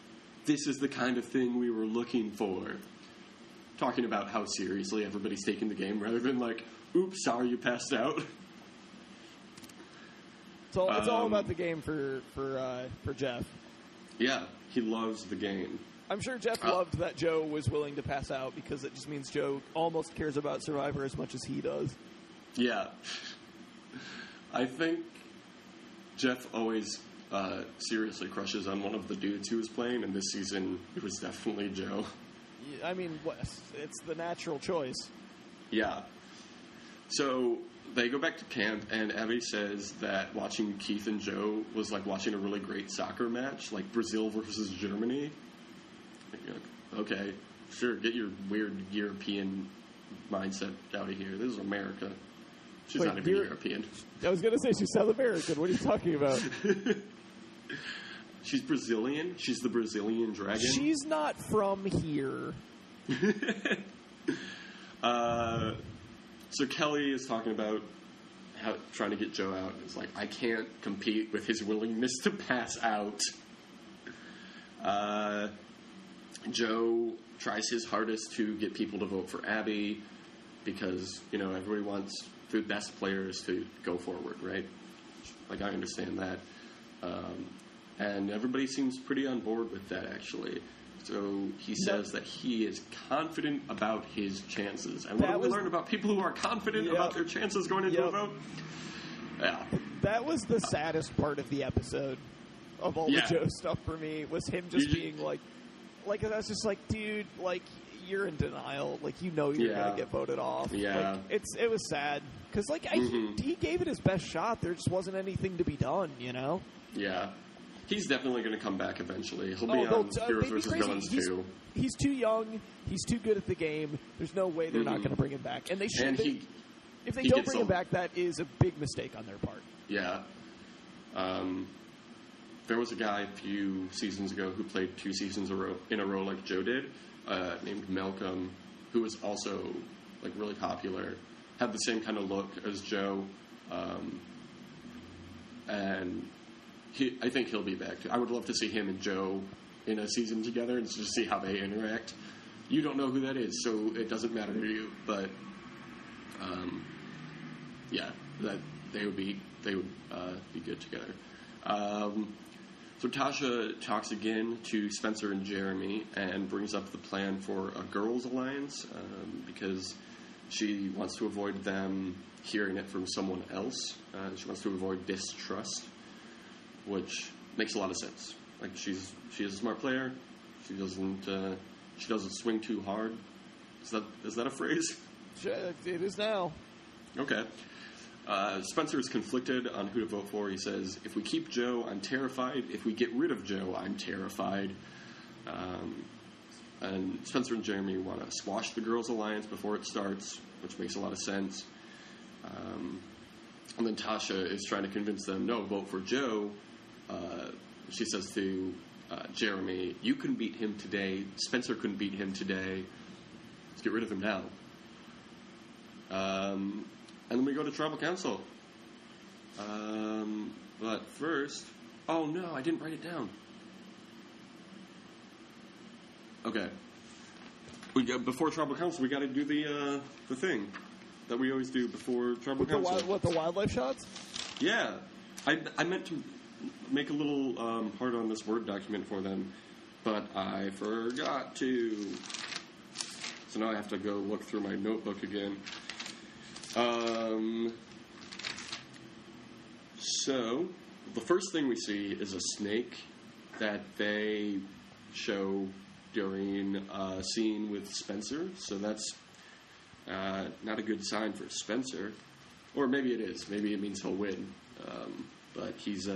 this is the kind of thing we were looking for. Talking about how seriously everybody's taking the game rather than like, oops, sorry you passed out. So it's all about the game for Jeff. Yeah, he loves the game. I'm sure Jeff loved that Joe was willing to pass out because it just means Joe almost cares about Survivor as much as he does. Yeah. I think Jeff always seriously crushes on one of the dudes who was playing, and this season it was definitely Joe. I mean, it's the natural choice. Yeah. So they go back to camp, and Abby says that watching Keith and Joe was like watching a really great soccer match, like Brazil versus Germany. Okay, sure, get your weird European mindset out of here. This is America. She's not even European. I was going to say she's South American. What are you talking about? She's Brazilian. She's the Brazilian dragon. She's not from here. So Kelly is talking about trying to get Joe out. It's like, I can't compete with his willingness to pass out. Joe tries his hardest to get people to vote for Abby because, you know, everybody wants the best players to go forward, right? Like, I understand that. And everybody seems pretty on board with that, actually. So he says that he is confident about his chances. And what do we learn about people who are confident about their chances going into a vote? Yeah. That was the saddest part of the episode of all the Joe stuff for me, was him just being like, I was just like, dude, like, you're in denial. Like, you know you're going to get voted off. Yeah. Like, it was sad. Because, like, he gave it his best shot. There just wasn't anything to be done, you know? Yeah. He's definitely going to come back eventually. He'll be on Heroes vs. Villains too. He's too young. He's too good at the game. There's no way they're not going to bring him back. And they should. If they don't bring him back, that is a big mistake on their part. Yeah. There was a guy a few seasons ago who played 2 seasons in a row like Joe did, named Malcolm, who was also like really popular, had the same kind of look as Joe, and I think he'll be back too. I would love to see him and Joe in a season together and just see how they interact. you don't know who that is, so it doesn't matter to you. But yeah, that they would be good together. So Tasha talks again to Spencer and Jeremy and brings up the plan for a girls' alliance because she wants to avoid them hearing it from someone else. She wants to avoid distrust, which makes a lot of sense. Like she is a smart player. She doesn't swing too hard. Is that a phrase? It is now. Okay. Spencer is conflicted on who to vote for. He says, if we keep Joe, I'm terrified. If we get rid of Joe, I'm terrified. And Spencer and Jeremy want to squash the girls' alliance before it starts, which makes a lot of sense. And then Tasha is trying to convince them, no, vote for Joe. She says to Jeremy, you couldn't beat him today. Spencer couldn't beat him today. Let's get rid of him now. And then we go to Tribal Council. But first... Oh, no, I didn't write it down. Okay. Before Tribal Council, we got to do the thing that we always do before Tribal Council. The wildlife shots? Yeah. I meant to make a little part on this Word document for them, but I forgot to. So now I have to go look through my notebook again. So, the first thing we see is a snake that they show during a scene with Spencer. So that's not a good sign for Spencer. Or maybe it is. Maybe it means he'll win. But he's, I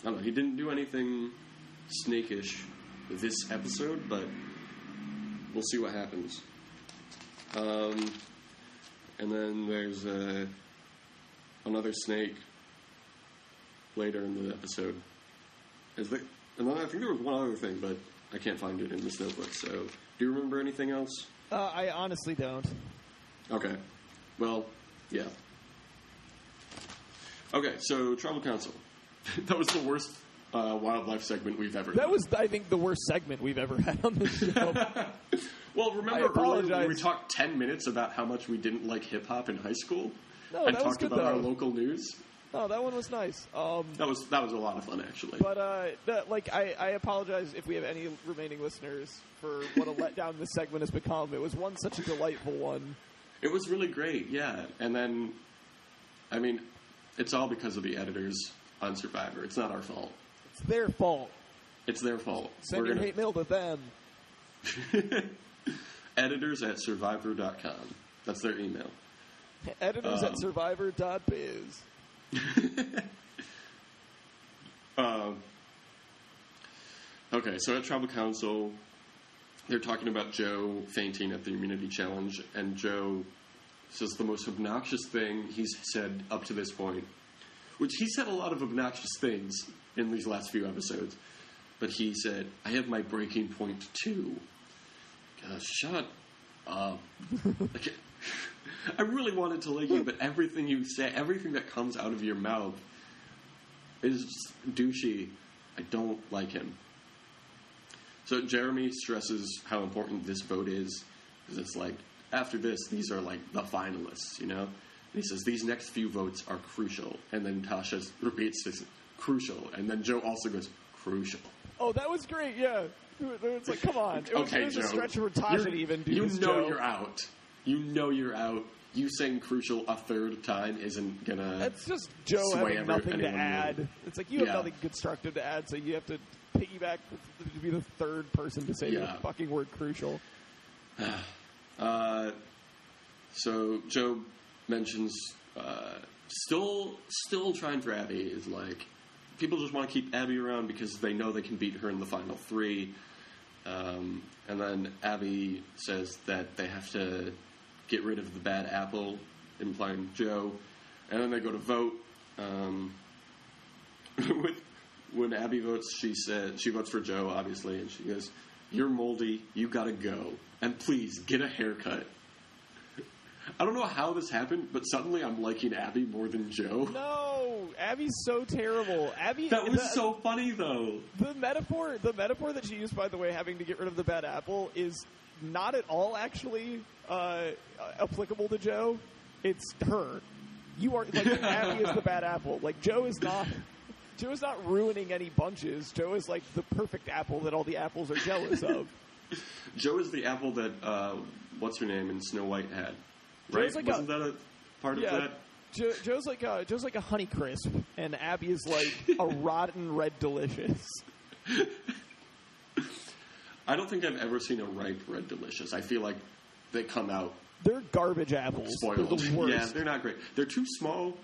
don't know, he didn't do anything snakish this episode, but we'll see what happens. And then there's another snake later in the episode. And then I think there was one other thing, but I can't find it in this notebook. So, do you remember anything else? I honestly don't. Okay. Well, yeah. Okay, so Tribal Council. That was the worst wildlife segment we've ever done. That was, I think, the worst segment we've ever had on this show. Well, remember earlier when we talked 10 minutes about how much we didn't like hip-hop in high school? No, and that was talked good, about though. our local news? No, that one was nice. That was a lot of fun, actually. But, I apologize if we have any remaining listeners for what a letdown this segment has become. It was such a delightful one. It was really great, yeah. And then, I mean, it's all because of the editors on Survivor. It's not our fault. It's their fault. It's their fault. Send your hate mail to them. Editors at survivor.com. That's their email. Editors at survivor.biz. Okay, so at Tribal Council, they're talking about Joe fainting at the immunity challenge, and Joe says the most obnoxious thing he's said up to this point, which he said a lot of obnoxious things in these last few episodes, but he said, I have my breaking point too. Shut up. Like, I really wanted to like you, but everything you say, everything that comes out of your mouth is just douchey. I don't like him. So Jeremy stresses how important this vote is, because it's like, after this, these are like the finalists, you know? And he says, these next few votes are crucial. And then Tasha repeats this, crucial. And then Joe also goes, crucial. Oh, that was great, yeah. It's like, come on. It was Joe, a stretch for Tasha to even do this, Joe. You're out. You know you're out. You saying crucial a third time isn't gonna... That's just Joe having nothing to add. New. It's like, you have nothing constructive to add, so you have to piggyback to be the third person to say the fucking word crucial. So Joe mentions still trying for Abby is like, people just want to keep Abby around because they know they can beat her in the final three. And then Abby says that they have to get rid of the bad apple, implying Joe. And then they go to vote. When Abby votes, she votes for Joe, obviously, and she goes, you're moldy, you gotta go. And please, get a haircut. I don't know how this happened, but suddenly I'm liking Abby more than Joe. No! Abby's so terrible. Abby. That was so funny, though. The metaphor that she used, by the way, having to get rid of the bad apple, is not at all actually applicable to Joe. It's her. You are like Abby is the bad apple. Like Joe is not. Joe is not ruining any bunches. Joe is like the perfect apple that all the apples are jealous of. Joe is the apple that what's her name in Snow White had, right? Like Wasn't that a part of that? Joe's like a Honeycrisp, and Abby is like a rotten Red Delicious. I don't think I've ever seen a ripe Red Delicious. I feel like they come out. They're garbage apples. Spoiled. They're the worst. Yeah, they're not great. They're too small,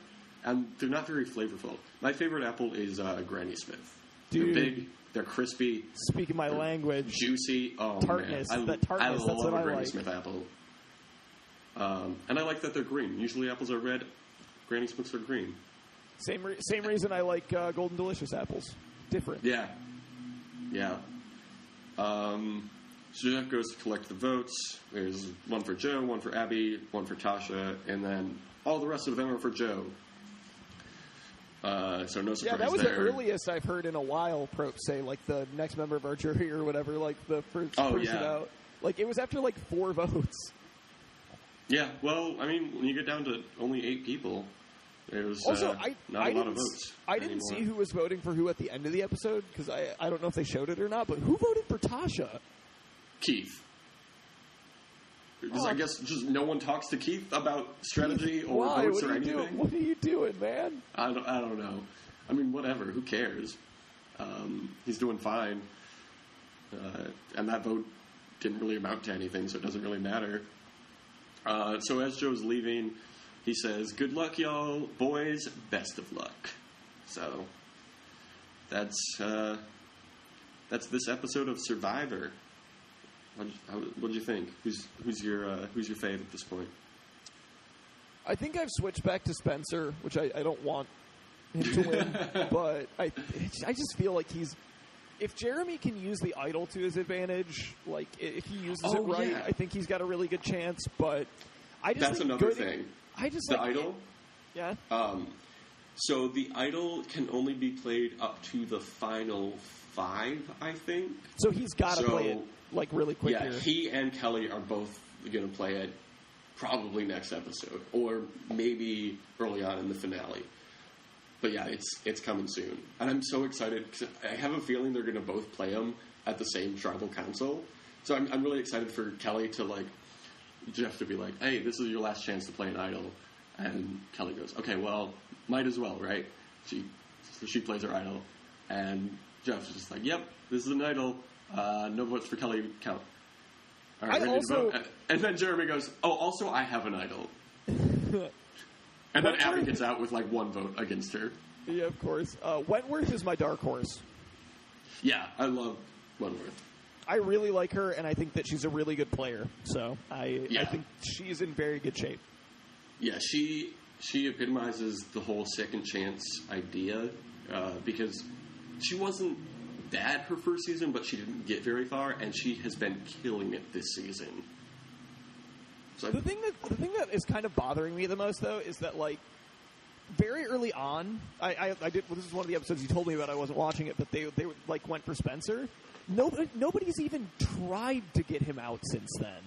and they're not very flavorful. My favorite apple is Granny Smith. Dude. They're big. They're crispy. Speaking my language. Juicy. Oh, tartness. Man. That tartness, I that's love what a I Granny like. Smith apple. And I like that they're green. Usually apples are red. Granny Smiths are green. Same reason I like Golden Delicious apples. Different. Yeah. Yeah. So Jeff goes to collect the votes. There's one for Joe, one for Abby, one for Tasha, and then all the rest of them are for Joe. So no surprise there. Yeah, that was the earliest I've heard in a while, Prope say, like, the next member of our jury or whatever, like, the first person out. Like, it was after, like, 4 votes. Yeah, well, I mean, when you get down to only 8 people, there's also, not a lot of votes. I didn't see who was voting for who at the end of the episode, because I don't know if they showed it or not, but who voted for Tasha? Keith. Because I guess just no one talks to Keith about strategy or votes or anything. What are you doing, man? I don't know. I mean, whatever. Who cares? He's doing fine. And that vote didn't really amount to anything, so it doesn't really matter. So as Joe's leaving, he says, "Good luck, y'all. Boys, best of luck." So that's this episode of Survivor. What do you think? Who's your fave at this point? I think I've switched back to Spencer, which I don't want him to win, but I just feel like if Jeremy can use the idol to his advantage, like if he uses it right, yeah. I think he's got a really good chance. But that's another thing. The idol. Yeah. So the idol can only be played up to the final 5, I think. So he's got to play it like really quick. Yeah, here. he and Kelly are both going to play it probably next episode, or maybe early on in the finale. But yeah, it's coming soon, and I'm so excited because I have a feeling they're going to both play them at the same tribal council. So I'm really excited for Kelly to Jeff to be like, "Hey, this is your last chance to play an idol," and Kelly goes, "Okay, well, might as well, right?" She plays her idol, and Jeff's just like, "Yep, this is an idol. No votes for Kelly count." All right, ready to vote. And then Jeremy goes, "Oh, also I have an idol." And then Abby gets out with 1 vote against her. Yeah, of course. Wentworth is my dark horse. Yeah, I love Wentworth. I really like her, and I think that she's a really good player. So I think she's in very good shape. Yeah, she epitomizes the whole second chance idea because she wasn't bad her first season, but she didn't get very far, and she has been killing it this season. So the thing that is kind of bothering me the most, though, is that very early on, I did. Well, this is one of the episodes you told me about. I wasn't watching it, but they went for Spencer. Nobody's even tried to get him out since then.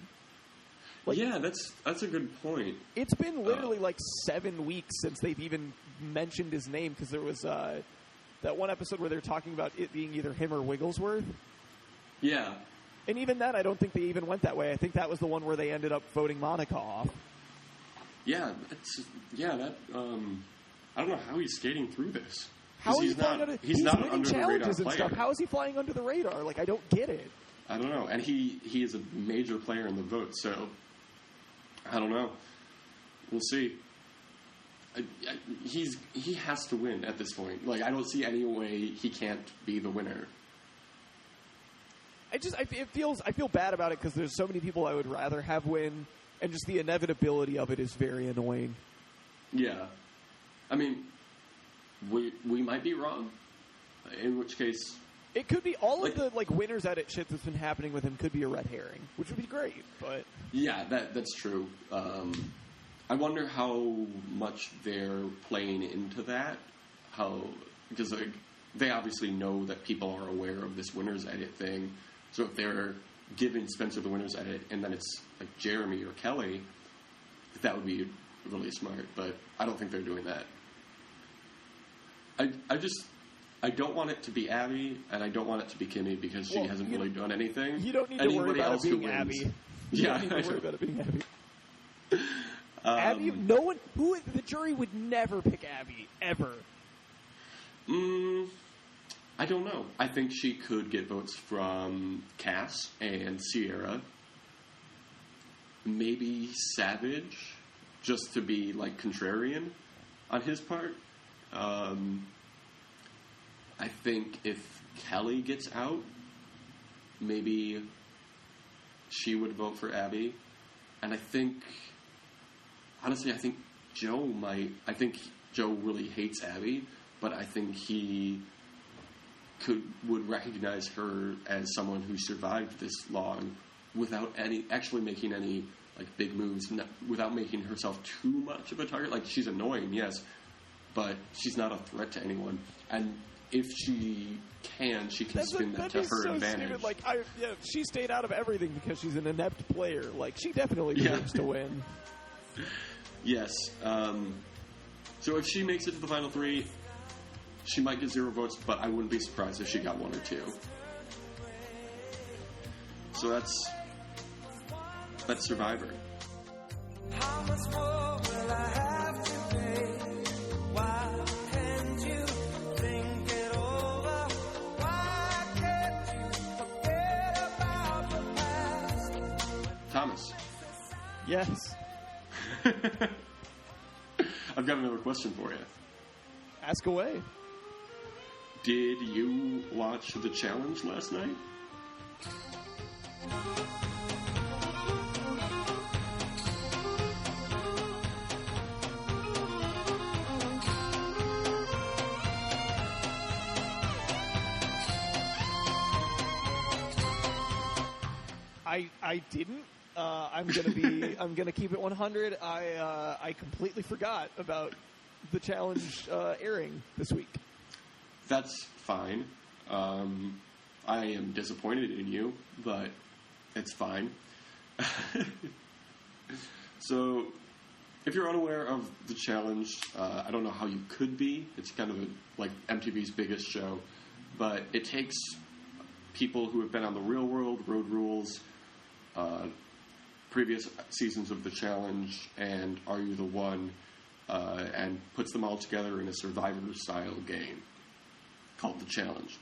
Yeah, that's a good point. It's been literally 7 weeks since they've even mentioned his name, because there was that one episode where they're talking about it being either him or Wigglesworth. Yeah. And even then, I don't think they even went that way. I think that was the one where they ended up voting Monica off. Yeah, I don't know how he's skating through this. How he's not an under the radar player. Stuff. How is he flying under the radar? I don't get it. I don't know. And he is a major player in the vote, so I don't know. We'll see. He has to win at this point. I don't see any way he can't be the winner. I feel bad about it because there's so many people I would rather have win, and just the inevitability of it is very annoying. Yeah. I mean, we might be wrong, in which case... It could be all of the winners edit shit that's been happening with him could be a red herring, which would be great, but... Yeah, that's true. I wonder how much they're playing into that. because like, they obviously know that people are aware of this winner's edit thing. So if they're giving Spencer the winner's edit and then it's like Jeremy or Kelly, that would be really smart. But I don't think they're doing that. I don't want it to be Abby, and I don't want it to be Kimmy because she hasn't really done anything. You don't need to worry about it being Abby. You don't need to worry about it being Abby. Abby, the jury would never pick Abby, ever. I don't know. I think she could get votes from Cass and Sierra. Maybe Savage, just to be, like, contrarian on his part. I think if Kelly gets out, maybe she would vote for Abby. And I think, honestly, I think Joe might. I think Joe really hates Abby, but I think he would recognize her as someone who survived this long without actually making any like big moves, without making herself too much of a target. Like, she's annoying, yes, but she's not a threat to anyone. And if she can spin that to her advantage. Stupid. Like, she stayed out of everything because she's an inept player. Like, she definitely deserves to win. Yes. So if she makes it to the final three, she might get 0 votes, but I wouldn't be surprised if she got 1 or 2. So that's Survivor. How much more will I have to pay? Why can't you think it over? Why can't you forget about the past? Thomas. Yes. I've got another question for you. Ask away. Did you watch the challenge last night? I didn't. I'm gonna keep it 100. I completely forgot about the challenge airing this week. That's fine. I am disappointed in you, but it's fine. So, if you're unaware of the challenge, I don't know how you could be. It's kind of like MTV's biggest show, but it takes people who have been on The Real World, Road Rules, previous seasons of the challenge, and Are You the One, and puts them all together in a Survivor-style game called The Challenge.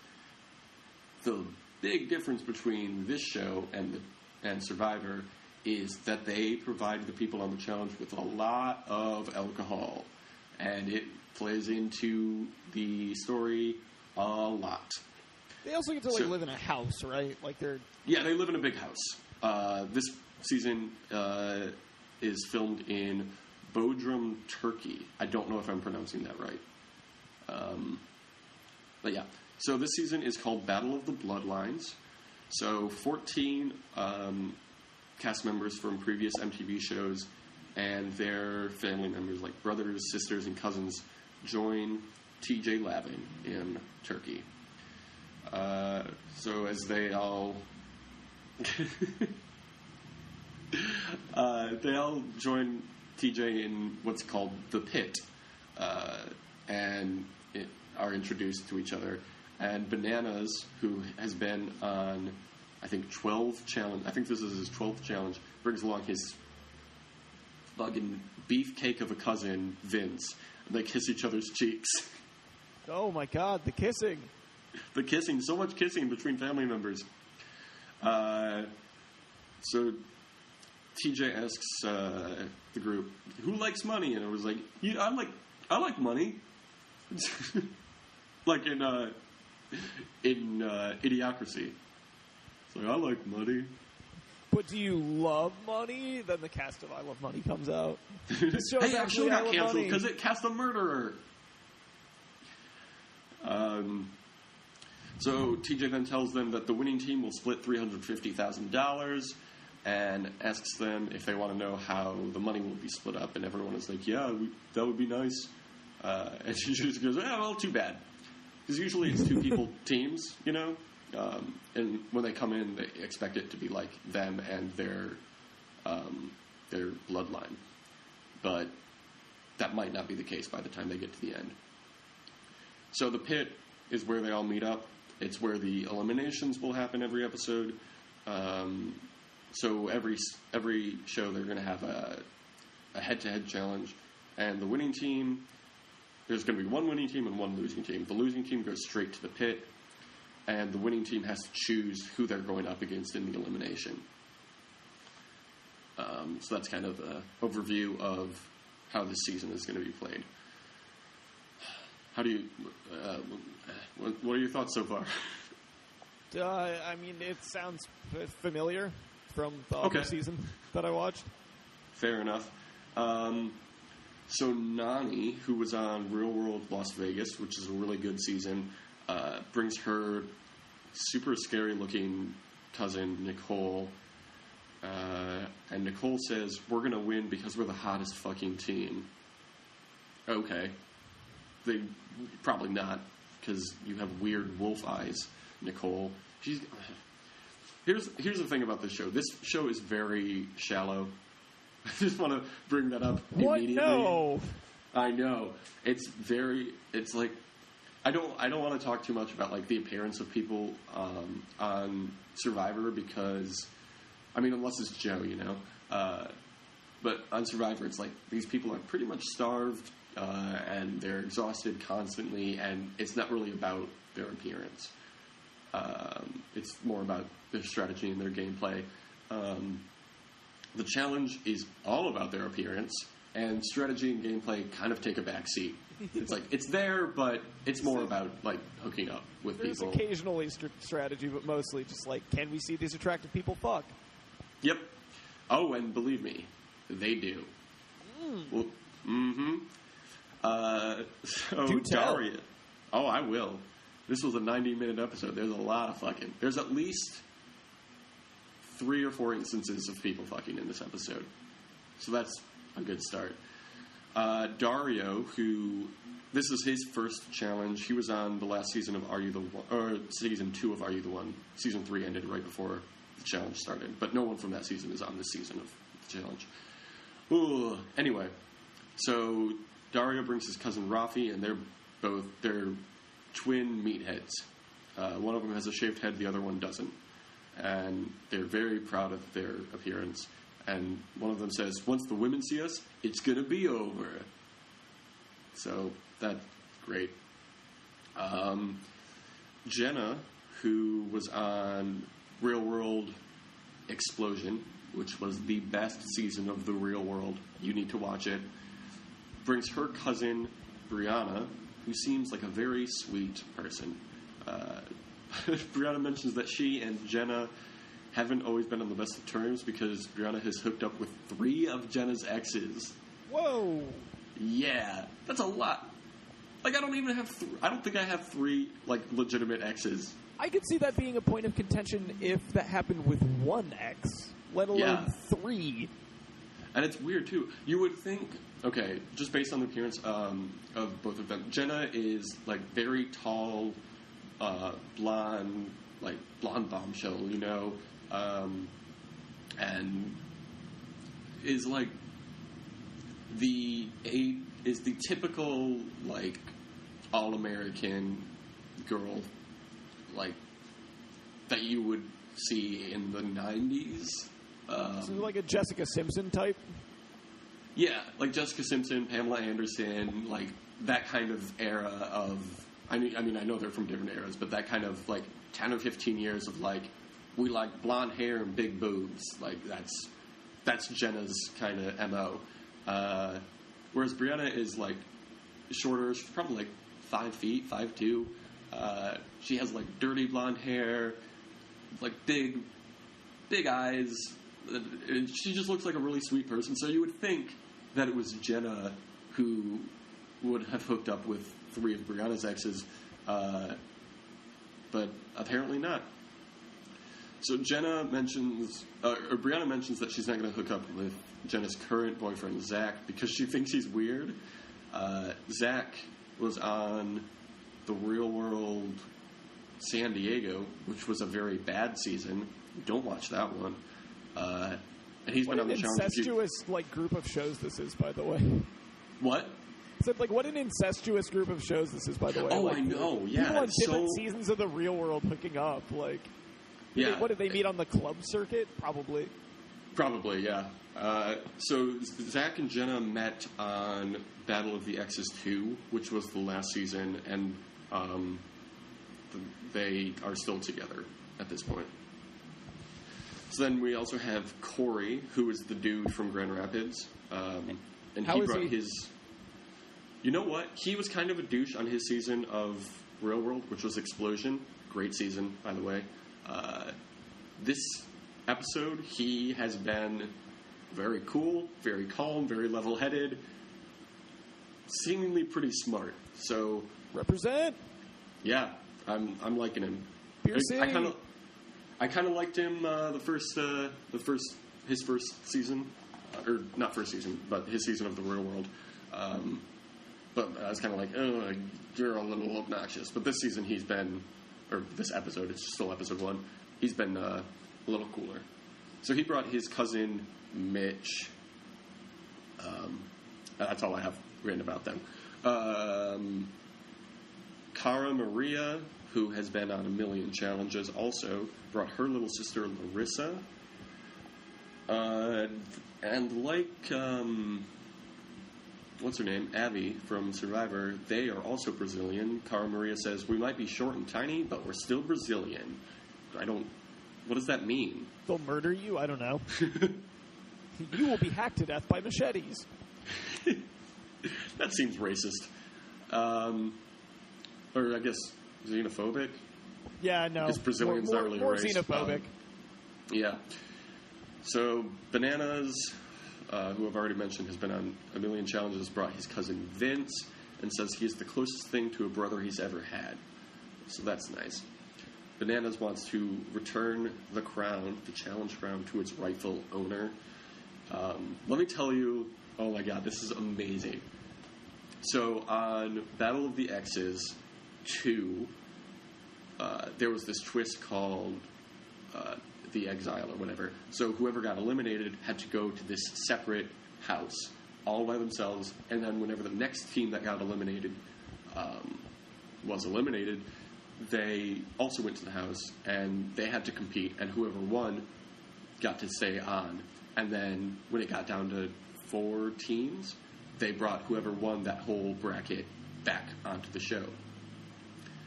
The big difference between this show and Survivor is that they provide the people on the challenge with a lot of alcohol, and it plays into the story a lot. They also get to live in a house, right? Yeah, they live in a big house. This season is filmed in Bodrum, Turkey. I don't know if I'm pronouncing that right. But yeah. So this season is called Battle of the Bloodlines. So 14 cast members from previous MTV shows and their family members, like brothers, sisters, and cousins, join TJ Lavin in Turkey. So as they all... they all join TJ in what's called the pit, and are introduced to each other. And Bananas, who has been on, I think, 12 challenge. I think this is his 12th challenge. Brings along his fucking beefcake of a cousin, Vince. And they kiss each other's cheeks. Oh my God, the kissing! The kissing, so much kissing between family members. So TJ asks the group, "Who likes money?" And it was like, "Yeah, I like money." Like in Idiocracy. It's like, I like money. But do you love money? Then the cast of I Love Money comes out. This show hey, our show got canceled canceled because it cast a murderer. So TJ then tells them that the winning team will split $350,000 and asks them if they want to know how the money will be split up. And everyone is like, yeah, that would be nice. And she just goes, well, too bad. Because usually it's two people teams, you know? And when they come in, they expect it to be like them and their bloodline. But that might not be the case by the time they get to the end. So the pit is where they all meet up. It's where the eliminations will happen every episode. So every show they're going to have a head-to-head challenge. And the winning team, there's going to be one winning team and one losing team. The losing team goes straight to the pit. And the winning team has to choose who they're going up against in the elimination. So that's kind of an overview of how this season is going to be played. How do you... what are your thoughts so far? I mean, it sounds familiar from the other season that I watched. Fair enough. So Nani, who was on Real World Las Vegas, which is a really good season, brings her super scary-looking cousin, Nicole. And Nicole says, we're going to win because we're the hottest fucking team. Okay. They probably not, because you have weird wolf eyes, Nicole. Here's the thing about this show. This show is very shallow. I just want to bring that up immediately. No. I know. It's like, I don't want to talk too much about like the appearance of people on Survivor because, I mean, unless it's Joe, you know. But on Survivor, it's like these people are pretty much starved and they're exhausted constantly, and it's not really about their appearance. It's more about their strategy and their gameplay. The challenge is all about their appearance, and strategy and gameplay kind of take a back seat. It's like, it's there, but it's more about, like, hooking up with There's people. There's occasionally strategy, but mostly just like, can we see these attractive people fuck? Yep. Oh, and believe me, they do. Well, so Do tell. Daria. Oh, I will. This was a 90-minute episode. There's a lot of fucking. There's at least 3 or 4 instances of people fucking in this episode. So that's a good start. Dario, who... This is his first challenge. He was on the last season of Are You the One... Or season 2 of Are You the One. Season 3 ended right before the challenge started. But no one from that season is on this season of the challenge. Ooh. Anyway. So, Dario brings his cousin Rafi, and they're twin meatheads. One of them has a shaved head, the other one doesn't. And they're very proud of their appearance. And one of them says, once the women see us, it's going to be over. So, that's great. Jenna, who was on Real World Explosion, which was the best season of The Real World, you need to watch it, brings her cousin, Brianna, who seems like a very sweet person. Brianna mentions that she and Jenna haven't always been on the best of terms because Brianna has hooked up with 3 of Jenna's exes. Whoa! Yeah, that's a lot. Like, I don't even have... I don't think I have 3, like, legitimate exes. I could see that being a point of contention if that happened with 1 ex, let alone 3. And it's weird, too. You would think... Okay, just based on the appearance of both of them. Jenna is, like, very tall, blonde bombshell, you know, and is, like, the typical, like, all-American girl, like, that you would see in the 90s. So like a Jessica Simpson type? Yeah, like Jessica Simpson, Pamela Anderson, like that kind of era of... I mean, I know they're from different eras, but that kind of, like, 10 or 15 years of, like, we like blonde hair and big boobs. Like, that's Jenna's kind of M.O. Whereas Brianna is, like, shorter. She's probably, like, 5 feet, 5'2". She has, like, dirty blonde hair, like, big eyes. She just looks like a really sweet person. So you would think that it was Jenna who would have hooked up with 3 of Brianna's exes, but apparently not. So Brianna mentions that she's not going to hook up with Jenna's current boyfriend, Zach, because she thinks he's weird. Zach was on The Real World San Diego, which was a very bad season. Don't watch that one. And he's been on the challenge. What an incestuous group of shows this is, by the way. What? I said, what an incestuous group of shows this is, by the way. Oh, I know. Yeah, people on different seasons of The Real World hooking up. Yeah. What did they meet on the club circuit? Probably. Probably, yeah. So Zach and Jenna met on Battle of the Exes 2, which was the last season, and they are still together at this point. So then we also have Corey, who is the dude from Grand Rapids, and he brought his. You know what? He was kind of a douche on his season of Real World, which was Explosion. Great season, by the way. This episode, he has been very cool, very calm, very level-headed, seemingly pretty smart. So represent. Yeah, I'm liking him. Beer City. I kind of liked him his first season, or not first season, but his season of The Real World. But I was kind of like, oh, you're a little obnoxious. But this season he's been, or this episode, it's still episode 1, he's been a little cooler. So he brought his cousin Mitch. That's all I have written about them. Cara Maria, who has been on a million challenges, also brought her little sister Larissa. And what's her name? Abby from Survivor. They are also Brazilian. Cara Maria says, we might be short and tiny, but we're still Brazilian. What does that mean? They'll murder you? I don't know. You will be hacked to death by machetes. That seems racist. Or I guess xenophobic. Yeah, no. Because Brazilians aren't really more racist. Xenophobic. Yeah. So Bananas, who I've already mentioned, has been on a million challenges, brought his cousin Vince, and says he is the closest thing to a brother he's ever had. So that's nice. Bananas wants to return the crown, the challenge crown, to its rightful owner. Let me tell you, oh my god, this is amazing. So on Battle of the Exes 2, there was this twist called the Exile or whatever. So whoever got eliminated had to go to this separate house all by themselves, and then whenever the next team that got eliminated was eliminated, they also went to the house, and they had to compete, and whoever won got to stay on. And then when it got down to 4 teams, they brought whoever won that whole bracket back onto the show.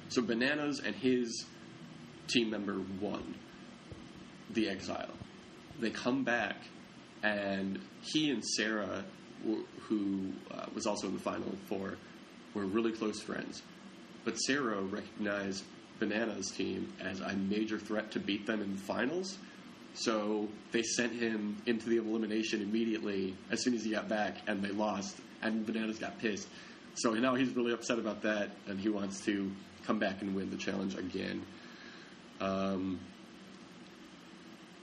So Bananas and his team member won the Exile. They come back, and he and Sarah, who was also in the Final 4, were really close friends. But Sarah recognized Bananas' team as a major threat to beat them in the finals, so they sent him into the elimination immediately as soon as he got back, and they lost, and Bananas got pissed. So now he's really upset about that, and he wants to come back and win the challenge again.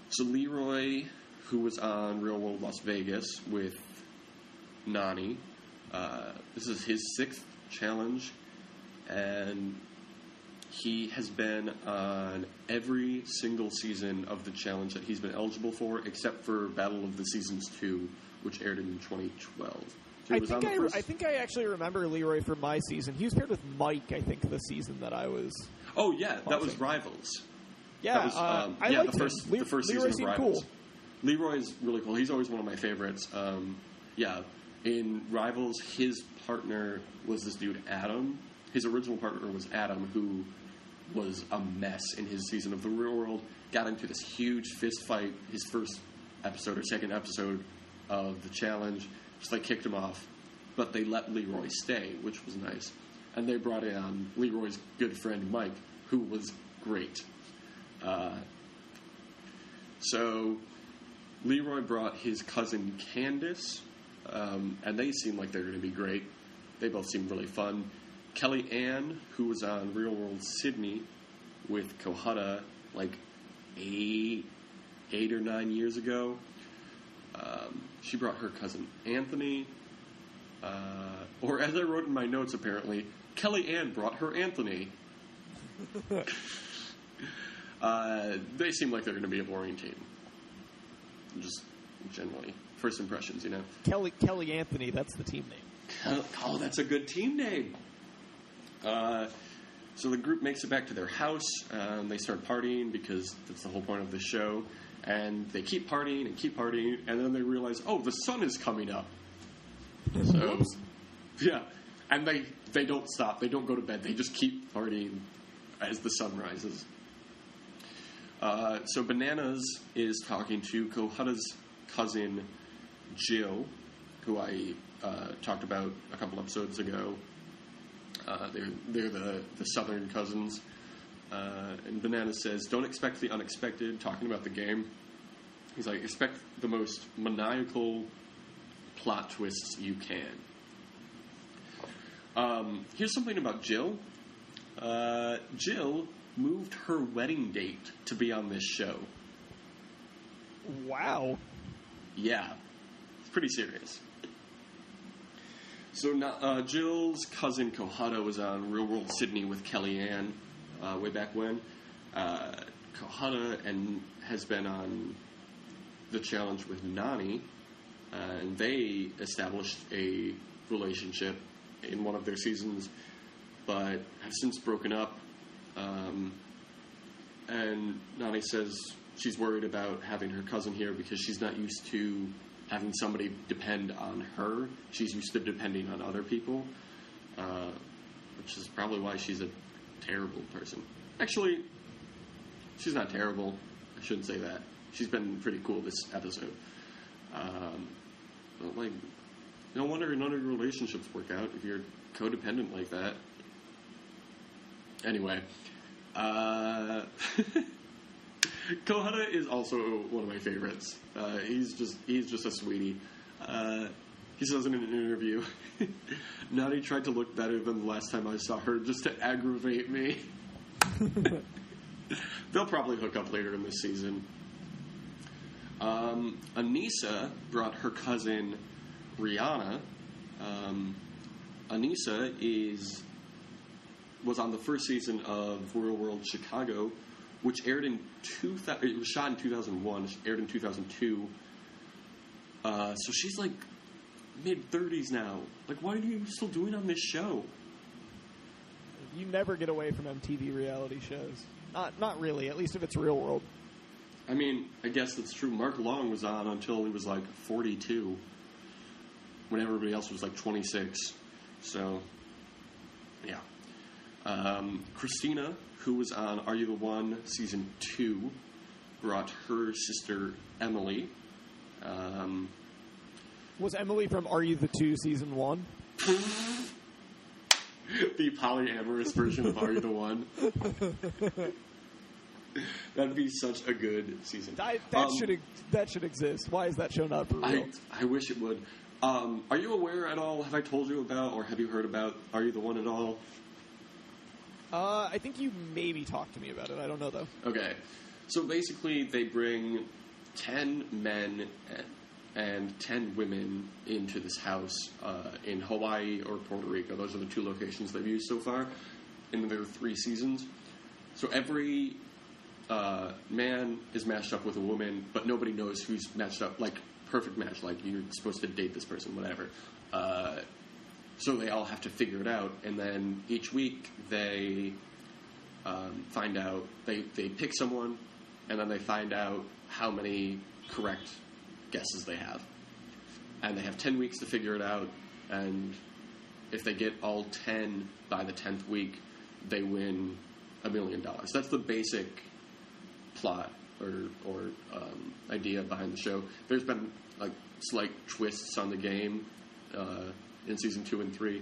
So Leroy, who was on Real World Las Vegas with Nani, this is his 6th challenge, and he has been on every single season of the challenge that he's been eligible for, except for Battle of the Seasons 2, which aired in 2012. So I think I actually remember Leroy from my season. He was paired with Mike, I think, the season that I was. Oh yeah, that was Rivals. Yeah, I liked the first Leroy season of Rivals. Cool. Leroy's really cool. He's always one of my favorites. In Rivals, his partner was this dude Adam. His original partner was Adam, who was a mess in his season of The Real World. Got into this huge fist fight his first episode or second episode of the challenge. Just kicked him off. But they let Leroy stay, which was nice. And they brought in Leroy's good friend Mike, who was great. So Leroy brought his cousin Candace, and they seem like they're going to be great. They both seem really fun. Kelly Ann, who was on Real World Sydney with Kohutta 8 or 9 years ago, she brought her cousin Anthony. Or as I wrote in my notes, apparently, Kelly Ann brought her Anthony. They seem like they're going to be a boring team. Just generally. First impressions, you know. Kelly Anthony, that's the team name. Oh, that's a good team name. So the group makes it back to their house. They start partying because that's the whole point of the show. And they keep partying, and then they realize, oh, the sun is coming up. So, yeah. And they don't stop. They don't go to bed. They just keep partying as the sun rises. So Bananas is talking to Kohuta's cousin, Jill, who I talked about a couple episodes ago. They're the southern cousins. And Bananas says, don't expect the unexpected, talking about the game. He's like, expect the most maniacal plot twists you can. Here's something about Jill. Jill moved her wedding date to be on this show. Wow. Yeah. It's pretty serious. So now, Jill's cousin Kohuta was on Real World Sydney with Kellyanne way back when. Kohuta has been on The Challenge with Nani, and they established a relationship in one of their seasons, but have since broken up. And Nani says she's worried about having her cousin here because she's not used to having somebody depend on her. She's used to depending on other people, which is probably why she's a terrible person. Actually, she's not terrible. I shouldn't say that. She's been pretty cool this episode. But like, no wonder none of your relationships work out if you're codependent like that. Anyway, Kohuta is also one of my favorites. He's just a sweetie. He says in an interview, Nani tried to look better than the last time I saw her just to aggravate me. They'll probably hook up later in this season. Anissa brought her cousin Rihanna. Anissa was on the first season of Real World Chicago, which aired in it was shot in 2001, aired in 2002. So she's like mid-30s now. Like, what are you still doing on this show? You never get away from MTV reality shows. Not really, at least if it's Real World. I mean, I guess that's true. Mark Long was on until he was like 42, when everybody else was like 26. So, yeah. Christina, who was on Are You the One Season 2, brought her sister Emily. Was Emily from Are You the Two Season 1? The polyamorous version of Are You the One? That'd be such a good season. That should exist. Why is that show not for real? I wish it would. Are you aware at all? Have I told you about, or have you heard about Are You the One at all? I think you maybe talked to me about it. I don't know, though. Okay. So basically, they bring 10 men and 10 women into this house in Hawaii or Puerto Rico. Those are the two locations they've used so far in their 3 seasons. So every man is matched up with a woman, but nobody knows who's matched up, like, perfect match, like, you're supposed to date this person, whatever. So they all have to figure it out, and then each week they find out, they pick someone, and then they find out how many correct guesses they have. And they have 10 weeks to figure it out, and if they get all 10 by the 10th week, they win $1 million. That's the basic plot or idea behind the show. There's been like slight twists on the game in season 2 and 3,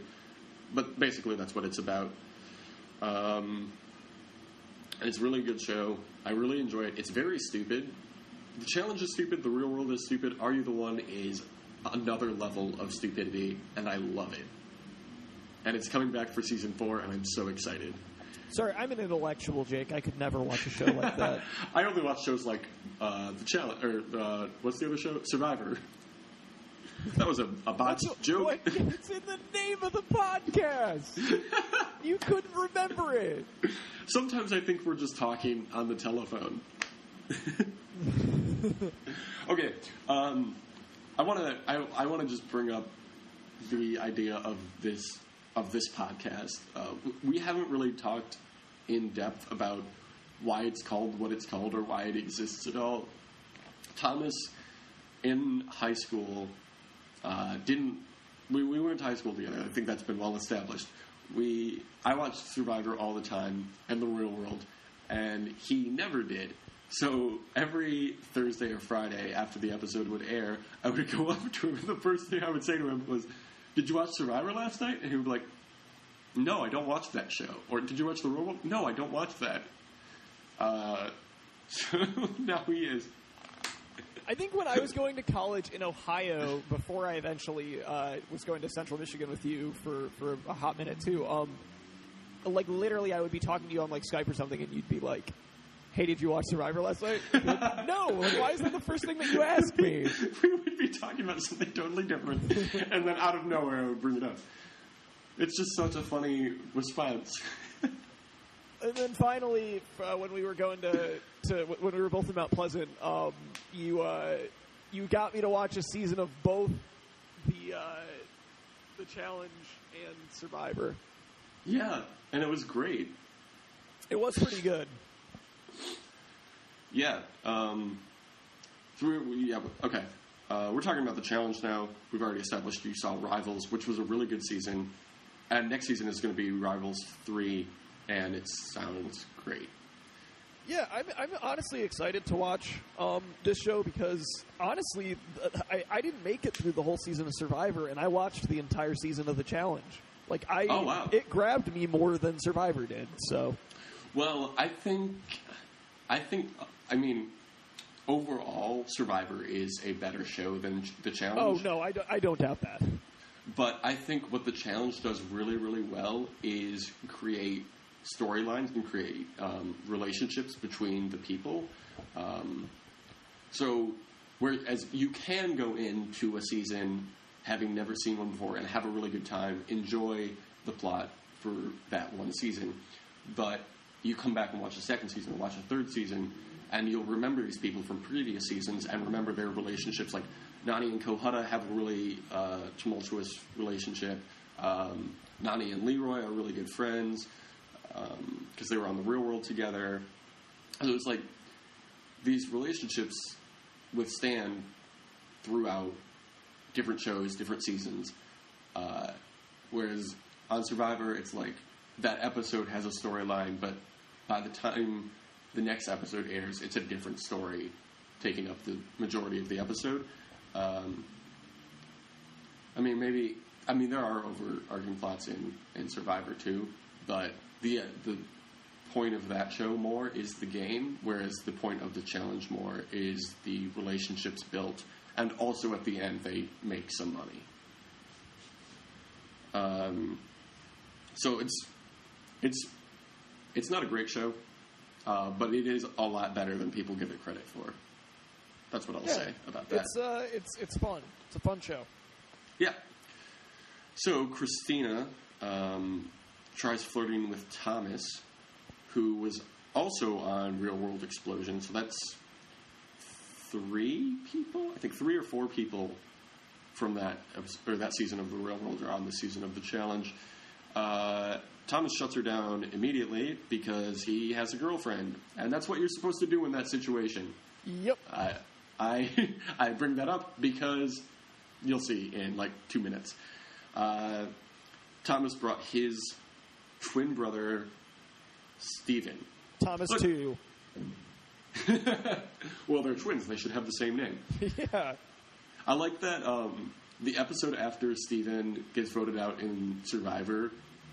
but basically that's what it's about. And it's a really good show. I really enjoy it. It's very stupid. The Challenge is stupid. The Real World is stupid. Are You the One is another level of stupidity, and I love it. And it's coming back for season 4, and I'm so excited. Sorry, I'm an intellectual, Jake. I could never watch a show like that. I only watch shows like The Challenge, or what's the other show? Survivor. That was a botched joke. It's in the name of the podcast. You couldn't remember it. Sometimes I think we're just talking on the telephone. Okay, I want to just bring up the idea of this podcast. We haven't really talked in depth about why it's called what it's called or why it exists at all. Thomas, in high school, we went to high school together. I think that's been well established. I watched Survivor all the time and The Real World, and he never did. So every Thursday or Friday after the episode would air, I would go up to him, and the first thing I would say to him was, "Did you watch Survivor last night?" And he would be like, "No, I don't watch that show." Or, "Did you watch The Real World?" "No, I don't watch that." So now he is. I think when I was going to college in Ohio, before I eventually was going to Central Michigan with you for a hot minute too, like literally I would be talking to you on like Skype or something, and you'd be like, "Hey, did you watch Survivor last night?" Like, no, like, why is that the first thing that you ask me? We would be talking about something totally different, and then out of nowhere I would bring it up. It's just such a funny response. And then finally, when we were going when we were both in Mount Pleasant, you got me to watch a season of both the Challenge and Survivor. Yeah, and it was great. It was pretty good. Yeah. Okay. We're talking about the Challenge now. We've already established you saw Rivals, which was a really good season, and next season is going to be Rivals 3. And it sounds great. Yeah, I'm honestly excited to watch this show because, honestly, I didn't make it through the whole season of Survivor, and I watched the entire season of The Challenge. Like, oh, wow. It grabbed me more than Survivor did, so. Well, I mean, overall, Survivor is a better show than The Challenge. Oh, no, I don't doubt that. But I think what The Challenge does really, really well is create storylines and create relationships between the people. So, whereas you can go into a season having never seen one before and have a really good time, enjoy the plot for that one season, but you come back and watch a second season or watch a third season, and you'll remember these people from previous seasons and remember their relationships. Like, Nani and Kohutta have a really tumultuous relationship. Nani and Leroy are really good friends because they were on The Real World together. So it's like these relationships withstand throughout different shows, different seasons. Whereas on Survivor, it's like that episode has a storyline, but by the time the next episode airs, it's a different story taking up the majority of the episode. There are overarching plots in Survivor too, but the point of that show more is the game, whereas the point of the Challenge more is the relationships built, and also at the end they make some money. So it's not a great show, but it is a lot better than people give it credit for. That's what I'll say about that. It's fun. It's a fun show. Yeah. So Christina tries flirting with Thomas, who was also on Real World Explosion. So that's 3 people? I think 3 or 4 people from that season of The Real World are on the season of The Challenge. Thomas shuts her down immediately because he has a girlfriend, and that's what you're supposed to do in that situation. Yep. I bring that up because you'll see in like 2 minutes. Thomas brought his twin brother, Steven. Thomas too. Well, they're twins. They should have the same name. Yeah. I like that the episode after Steven gets voted out in Survivor,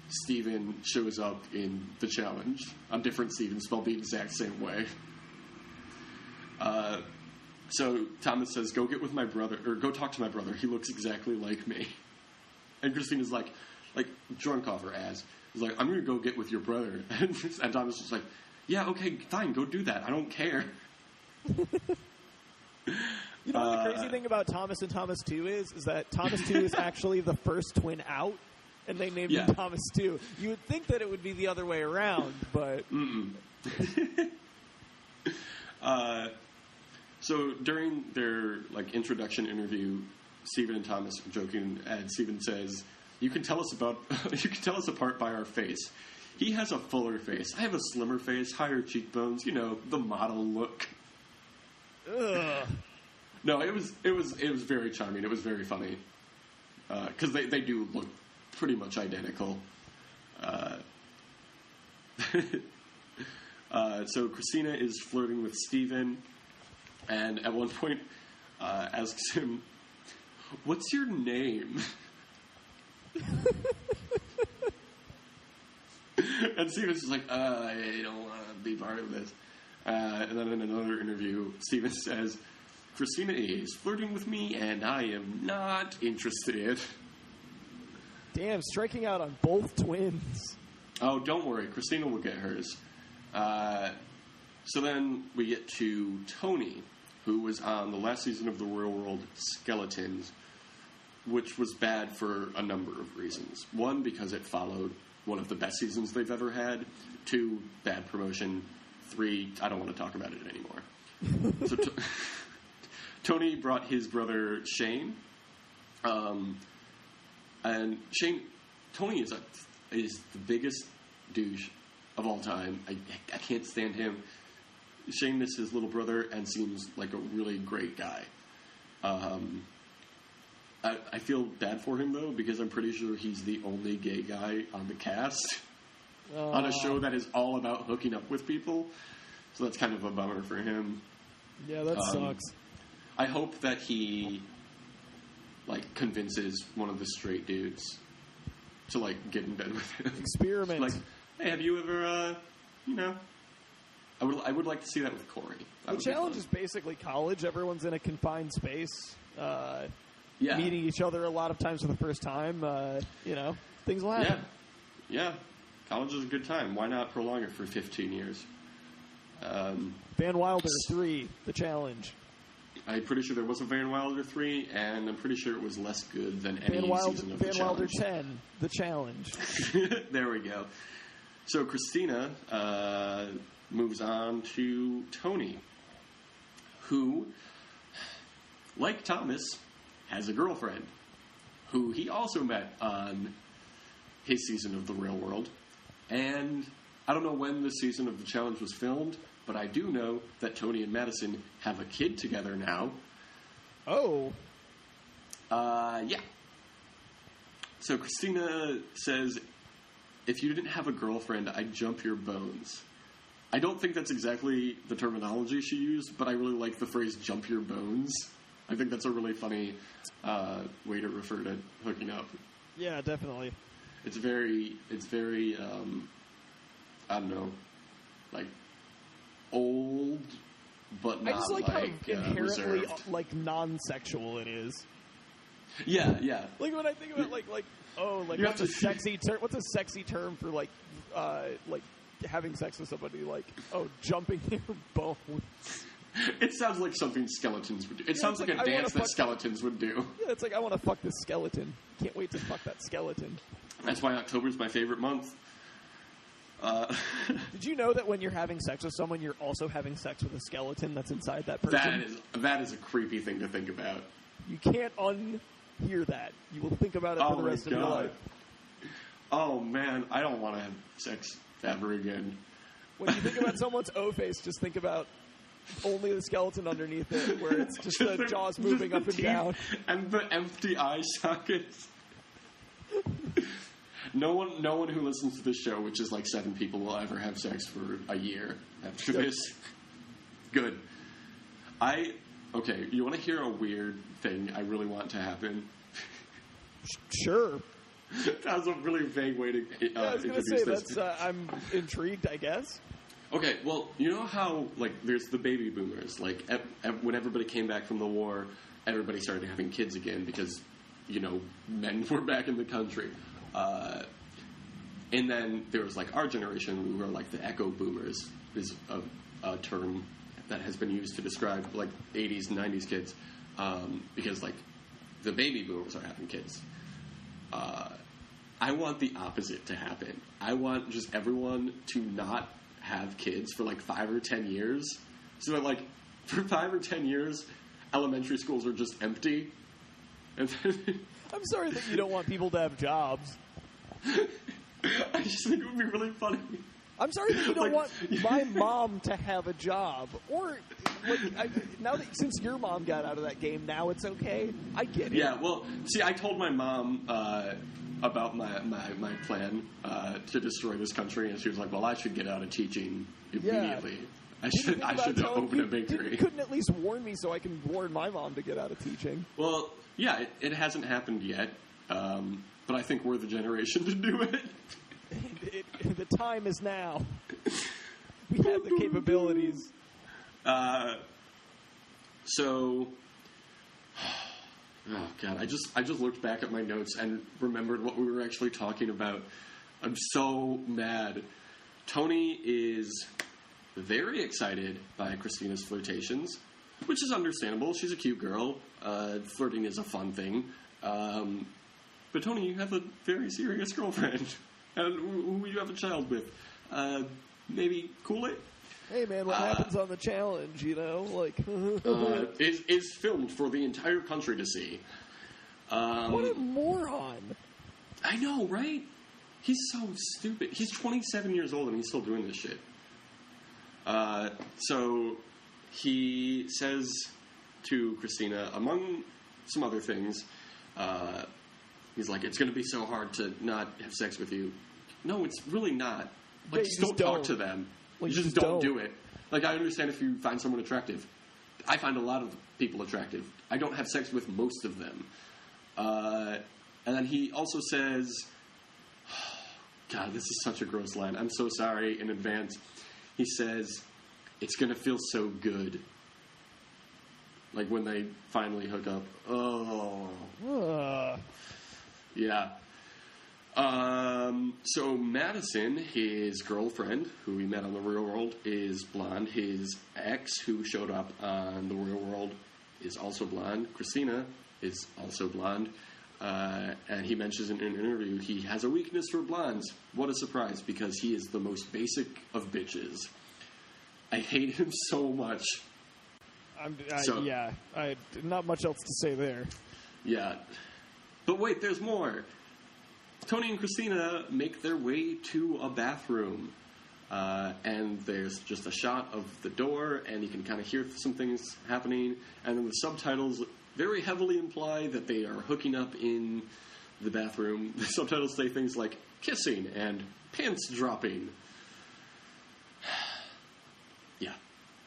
Steven shows up in The Challenge. A different Steven, spelled the exact same way. So Thomas says, "Go get with my brother, or go talk to my brother. He looks exactly like me." And Christina's like drunk off her ass. He's like, "I'm going to go get with your brother." And Thomas is like, "Yeah, okay, fine, go do that. I don't care." You know what the crazy thing about Thomas and Thomas 2 is that Thomas 2 is actually the first twin out, and they named him Thomas 2. You would think that it would be the other way around, but... So during their introduction interview, Stephen and Thomas are joking, and Stephen says, "You can tell us apart by our face. He has a fuller face. I have a slimmer face, higher cheekbones. The model look." Ugh. No, it was very charming. It was very funny because they do look pretty much identical. So Christina is flirting with Stephen, and at one point asks him, "What's your name?" And Stephen's just like, I don't want to be part of this. And then in another interview, Stephen says, "Christina is flirting with me, and I am not interested." Damn, striking out on both twins. Oh, don't worry. Christina will get hers. So then we get to Tony, who was on the last season of The Real World Skeletons, which was bad for a number of reasons. One, because it followed one of the best seasons they've ever had. Two, bad promotion. Three, I don't want to talk about it anymore. So Tony brought his brother Shane, and Tony is the biggest douche of all time. I can't stand him. Shane is his little brother and seems like a really great guy. I feel bad for him, though, because I'm pretty sure he's the only gay guy on the cast on a show that is all about hooking up with people. So that's kind of a bummer for him. Yeah, that sucks. I hope that he, convinces one of the straight dudes to, get in bed with him. Experiment. Hey, have you ever, I would like to see that with Corey. The challenge is basically college. Everyone's in a confined space. Meeting each other a lot of times for the first time. Things will happen. Yeah. College is a good time. Why not prolong it for 15 years? Van Wilder 3, The Challenge. I'm pretty sure there was a Van Wilder 3, and I'm pretty sure it was less good than any season of The Challenge. Van Wilder 10, The Challenge. There we go. So Christina moves on to Tony, who, like Thomas, has a girlfriend, who he also met on his season of The Real World. And I don't know when this season of The Challenge was filmed, but I do know that Tony and Madison have a kid together now. Oh. Yeah. So Christina says, "If you didn't have a girlfriend, I'd jump your bones." I don't think that's exactly the terminology she used, but I really like the phrase "jump your bones." I think that's a really funny way to refer to hooking up. Yeah, definitely. It's very, I don't know, old, but not I just like how inherently reserved. Non-sexual it is. Yeah. When I think about what's a sexy term? What's a sexy term for having sex with somebody? Jumping their bones. It sounds like something skeletons would do. It sounds like a dance that skeletons would do. Yeah, it's like, I want to fuck this skeleton. Can't wait to fuck that skeleton. That's why October's my favorite month. Did you know that when you're having sex with someone, you're also having sex with a skeleton that's inside that person? That is a creepy thing to think about. You can't unhear that. You will think about it for the rest of your life. Oh, man. I don't want to have sex ever again. When you think about someone's O-face, just think about only the skeleton underneath it, where it's just the jaws moving up and down. And the empty eye sockets. No one who listens to this show, which is 7 people, will ever have sex for a year after this. Good. Okay, you want to hear a weird thing I really want to happen? Sure. That was a really vague way to I was going to say, that's, I'm intrigued, I guess. Okay, well, you know how, there's the baby boomers. When everybody came back from the war, everybody started having kids again because, men were back in the country. And then there was, our generation, we were, the echo boomers is a term that has been used to describe like 80s and 90s kids, because like the baby boomers are having kids. I want the opposite to happen. I want just everyone to not have kids for like 5 or 10 years, so that like for 5 or 10 years, elementary schools are just empty. And then I'm sorry that you don't want people to have jobs. I just think it would be really funny. I'm sorry that you don't Like, want my mom to have a job. Or, like, now that since your mom got out of that game, now it's okay. I get it. Yeah, well, see, I told my mom about my plan to destroy this country, and she was like, well, I should get out of teaching immediately. I should open a bakery. You couldn't at least warn me so I can warn my mom to get out of teaching. Well, yeah, it hasn't happened yet, but I think we're the generation to do it. The time is now. We have the capabilities. So, oh god, I just looked back at my notes and remembered what we were actually talking about. I'm so mad. Tony is very excited by Christina's flirtations, which is understandable. She's a cute girl. Flirting is a fun thing. But Tony, you have a very serious girlfriend, and who you have a child with. Maybe cool it? Hey man, what happens on the challenge, you know? Like is filmed for the entire country to see. What a moron. I know, right? He's so stupid. He's 27 years old and he's still doing this shit. So he says to Christina, among some other things, he's like, it's going to be so hard to not have sex with you. No, it's really not. Like, Yeah, just don't talk to them. Like, you just don't do it. Like, I understand if you find someone attractive. I find a lot of people attractive. I don't have sex with most of them. And then he also says, God, this is such a gross line. I'm so sorry in advance. He says, it's going to feel so good. Like when they finally hook up. Oh. Yeah. So Madison, his girlfriend, who we met on the Real World, is blonde. His ex, who showed up on the Real World, is also blonde. Christina is also blonde. And he mentions in an interview he has a weakness for blondes. What a surprise, because he is the most basic of bitches. I hate him so much. Not much else to say there. Yeah. But wait, there's more. Tony and Christina make their way to a bathroom. And there's just a shot of the door, and you can kind of hear some things happening. And then the subtitles very heavily imply that they are hooking up in the bathroom. The subtitles say things like kissing and pants dropping. Yeah.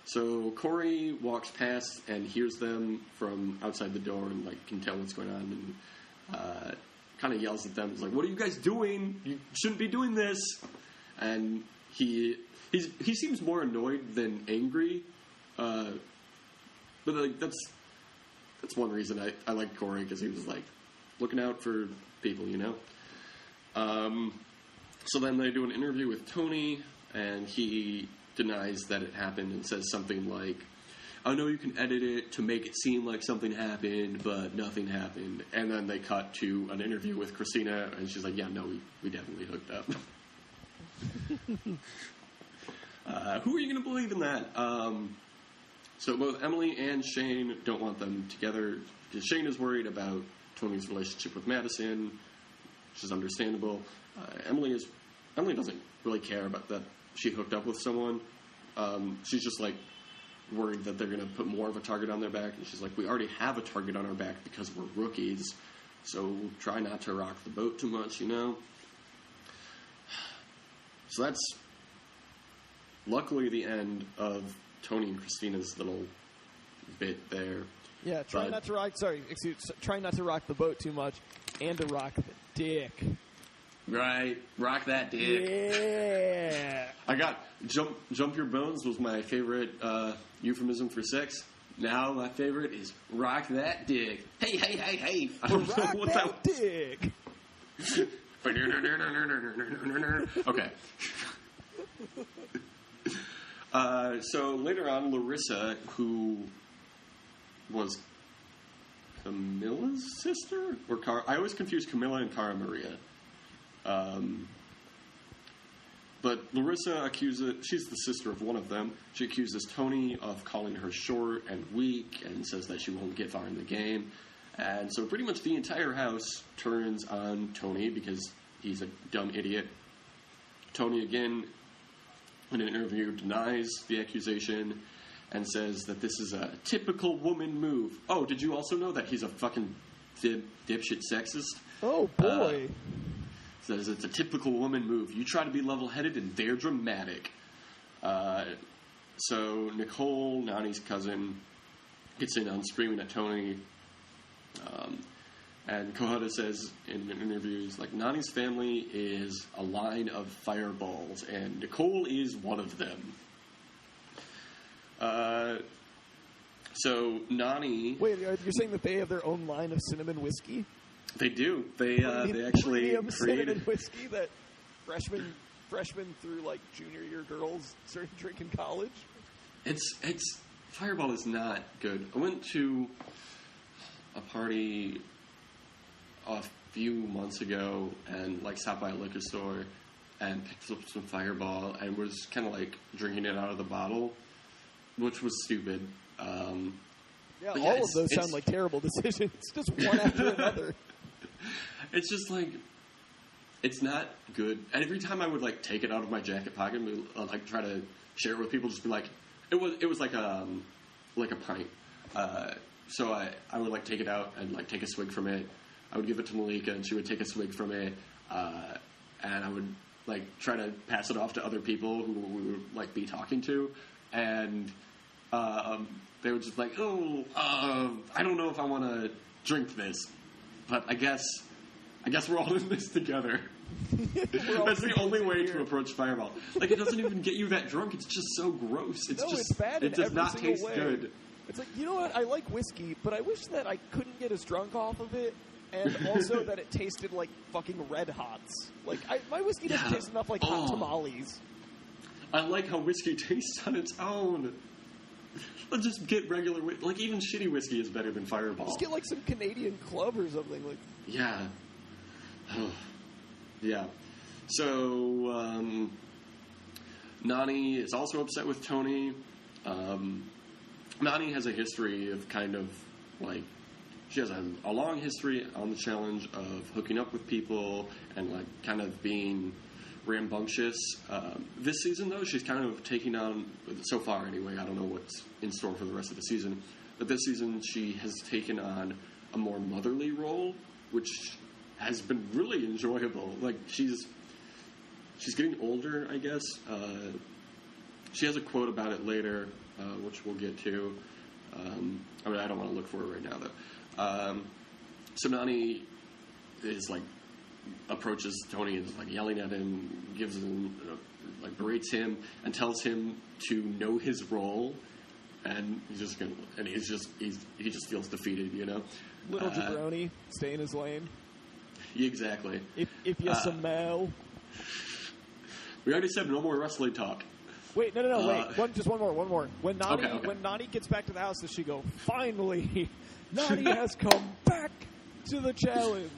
So Corey walks past and hears them from outside the door and like can tell what's going on, and kind of yells at them. He's like, "What are you guys doing? You shouldn't be doing this." And he seems more annoyed than angry. But like that's one reason I like Corey, because he was like looking out for people, you know. So then they do an interview with Tony, and he denies that it happened and says something like, I know you can edit it to make it seem like something happened, but nothing happened. And then they cut to an interview with Christina, and she's like, yeah, no, we definitely hooked up. Who are you going to believe in that? So both Emily and Shane don't want them together, because Shane is worried about Tony's relationship with Madison, which is understandable. Emily doesn't really care about that she hooked up with someone. She's just like worried that they're going to put more of a target on their back, and she's like, we already have a target on our back because we're rookies, so try not to rock the boat too much, you know? So that's luckily the end of Tony and Christina's little bit there. Yeah, try not to rock the boat too much, and to rock the dick. Right, rock that dick. Yeah. I got jump your bones was my favorite euphemism for sex. Now my favorite is rock that dick. Hey, hey, hey, hey. I don't Rock know what that dick. Okay. So later on, Larissa, who was Camilla's sister? Or I always confuse Camilla and Cara Maria. But Larissa accuses, she's the sister of one of them, she accuses Tony of calling her short and weak and says that she won't get far in the game. And so pretty much the entire house turns on Tony because he's a dumb idiot. Tony, again, in an interview, denies the accusation and says that this is a typical woman move. Oh, did you also know that he's a fucking dipshit sexist? Oh, boy. Says it's a typical woman move. You try to be level-headed and they're dramatic. So Nicole, Nani's cousin, gets in on screaming at Tony. And Kohada says in an interview, he's like, Nani's family is a line of fireballs, and Nicole is one of them. So Nani... Wait, you're saying that they have their own line of cinnamon whiskey? They do. They actually premium cinnamon created whiskey that freshmen through like junior year girls started drinking in college. It's Fireball is not good. I went to a party a few months ago and like stopped by a liquor store and picked up some Fireball and was kind of like drinking it out of the bottle, which was stupid. Yeah, all of those sound like terrible decisions. Just one after another. It's just like, it's not good. And every time I would like take it out of my jacket pocket and like try to share it with people, just be like, it was like a pint. So I would like take it out and like take a swig from it. I would give it to Malika and she would take a swig from it. And I would like try to pass it off to other people who we would like be talking to. And they were just like, I don't know if I want to drink this. But I guess we're all in this together. That's the only way to approach Fireball. Like, it doesn't even get you that drunk. It's just so gross. It's bad. It does not taste good. It's like, you know what? I like whiskey, but I wish that I couldn't get as drunk off of it, and also that it tasted like fucking Red Hots. Like, my whiskey doesn't taste enough like hot tamales. I like how whiskey tastes on its own. Let's just get regular whiskey. Like, even shitty whiskey is better than Fireball. Just get, like, some Canadian Club or something. Like. Yeah. Yeah. So, Nani is also upset with Tony. Nani has a history of kind of, like, she has a long history on the challenge of hooking up with people and, like, kind of being rambunctious. This season, though, she's kind of taking on, so far anyway, I don't know what's in store for the rest of the season, but this season she has taken on a more motherly role, which has been really enjoyable. Like, she's getting older, I guess. She has a quote about it later, which we'll get to. I mean, I don't want to look for it right now, though. So Nani is, like, approaches Tony and is like yelling at him, gives him, like, berates him, and tells him to know his role, and he just feels defeated, you know. Little jabroni, stay in his lane. Exactly. If you smell. We already said no more wrestling talk. Wait, no, wait. Just one more. When Nani, Okay. When Nani gets back to the house, does she go, finally, Nani has come back to the challenge?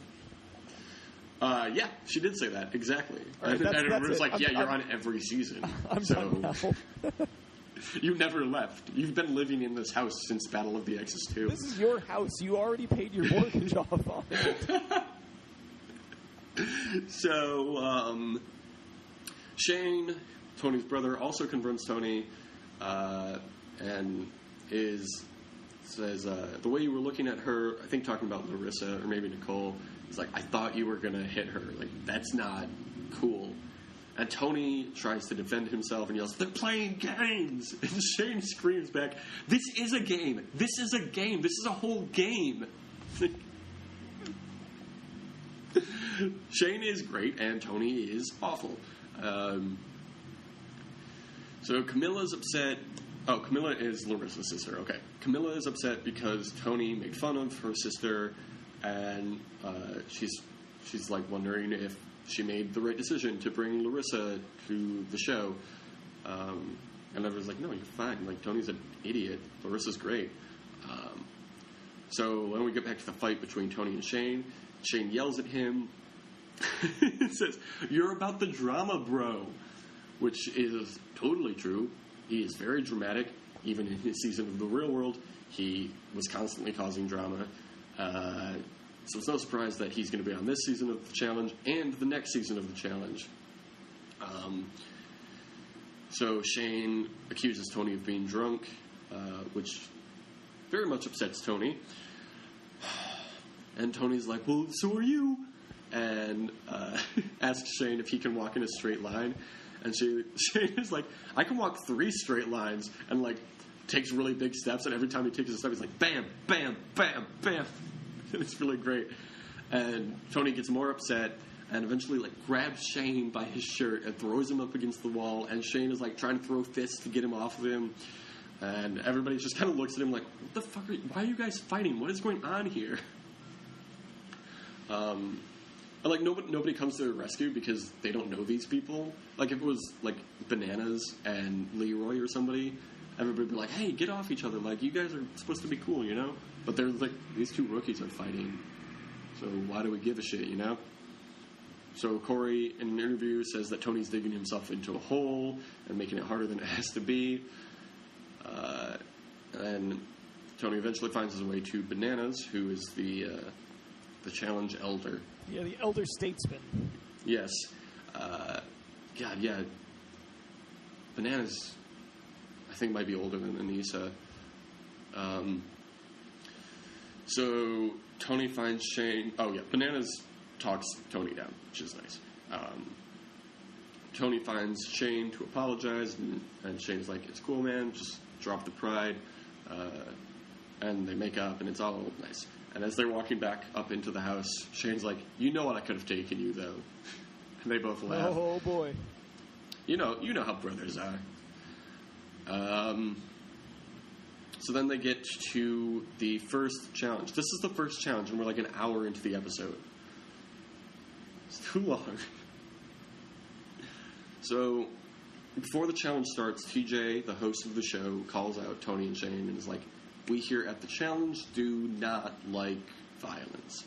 Yeah, she did say that, exactly. Right, and that's it was it. like, you're on every season. I'm done now. You never left. You've been living in this house since Battle of the Exes 2. This is your house. You already paid your mortgage off on it. So, Shane, Tony's brother, also confronts Tony, and says, the way you were looking at her, I think talking about Larissa, or maybe Nicole, he's like, I thought you were going to hit her. Like, that's not cool. And Tony tries to defend himself and yells, they're playing games! And Shane screams back, this is a game! This is a game! This is a whole game! Shane is great, and Tony is awful. So Camilla's upset. Oh, Camilla is Larissa's sister. Okay. Camilla is upset because Tony made fun of her sister, and she's like wondering if she made the right decision to bring Larissa to the show. And everyone's like, no, you're fine. Like, Tony's an idiot. Larissa's great. So when we get back to the fight between Tony and Shane yells at him. It says, "You're about the drama, bro," which is totally true. He is very dramatic. Even in his season of The Real World, he was constantly causing drama. So it's no surprise that he's going to be on this season of the challenge and the next season of the challenge. So Shane accuses Tony of being drunk, which very much upsets Tony. And Tony's like, "Well, so are you." And asks Shane if he can walk in a straight line. And Shane is like, "I can walk 3 straight lines," and like takes really big steps. And every time he takes a step, he's like, "Bam, bam, bam, bam." And it's really great. And Tony gets more upset and eventually like grabs Shane by his shirt and throws him up against the wall. And Shane is like trying to throw fists to get him off of him. And everybody just kind of looks at him like, "What the fuck? Why are you guys fighting? What is going on here?" And like nobody comes to their rescue because they don't know these people. Like if it was like Bananas and Leroy or somebody, everybody would be like, "Hey, get off each other! Like you guys are supposed to be cool, you know." But they're like, these 2 rookies are fighting, so why do we give a shit, you know? So Corey, in an interview, says that Tony's digging himself into a hole and making it harder than it has to be. And Tony eventually finds his way to Bananas, who is the challenge elder. Yeah, the elder statesman. Yes. God, yeah. Bananas, I think, might be older than Anissa. So Tony finds Shane. Oh, yeah. Bananas talks Tony down, which is nice. Tony finds Shane to apologize, and Shane's like, "It's cool, man. Just drop the pride." And they make up, and it's all nice. And as they're walking back up into the house, Shane's like, "You know what I could have taken you, though." And they both laugh. Oh, boy. You know how brothers are. So then they get to the first challenge. This is the first challenge, and we're like an hour into the episode. It's too long. So before the challenge starts, TJ, the host of the show, calls out Tony and Shane and is like, "We here at the challenge do not like violence."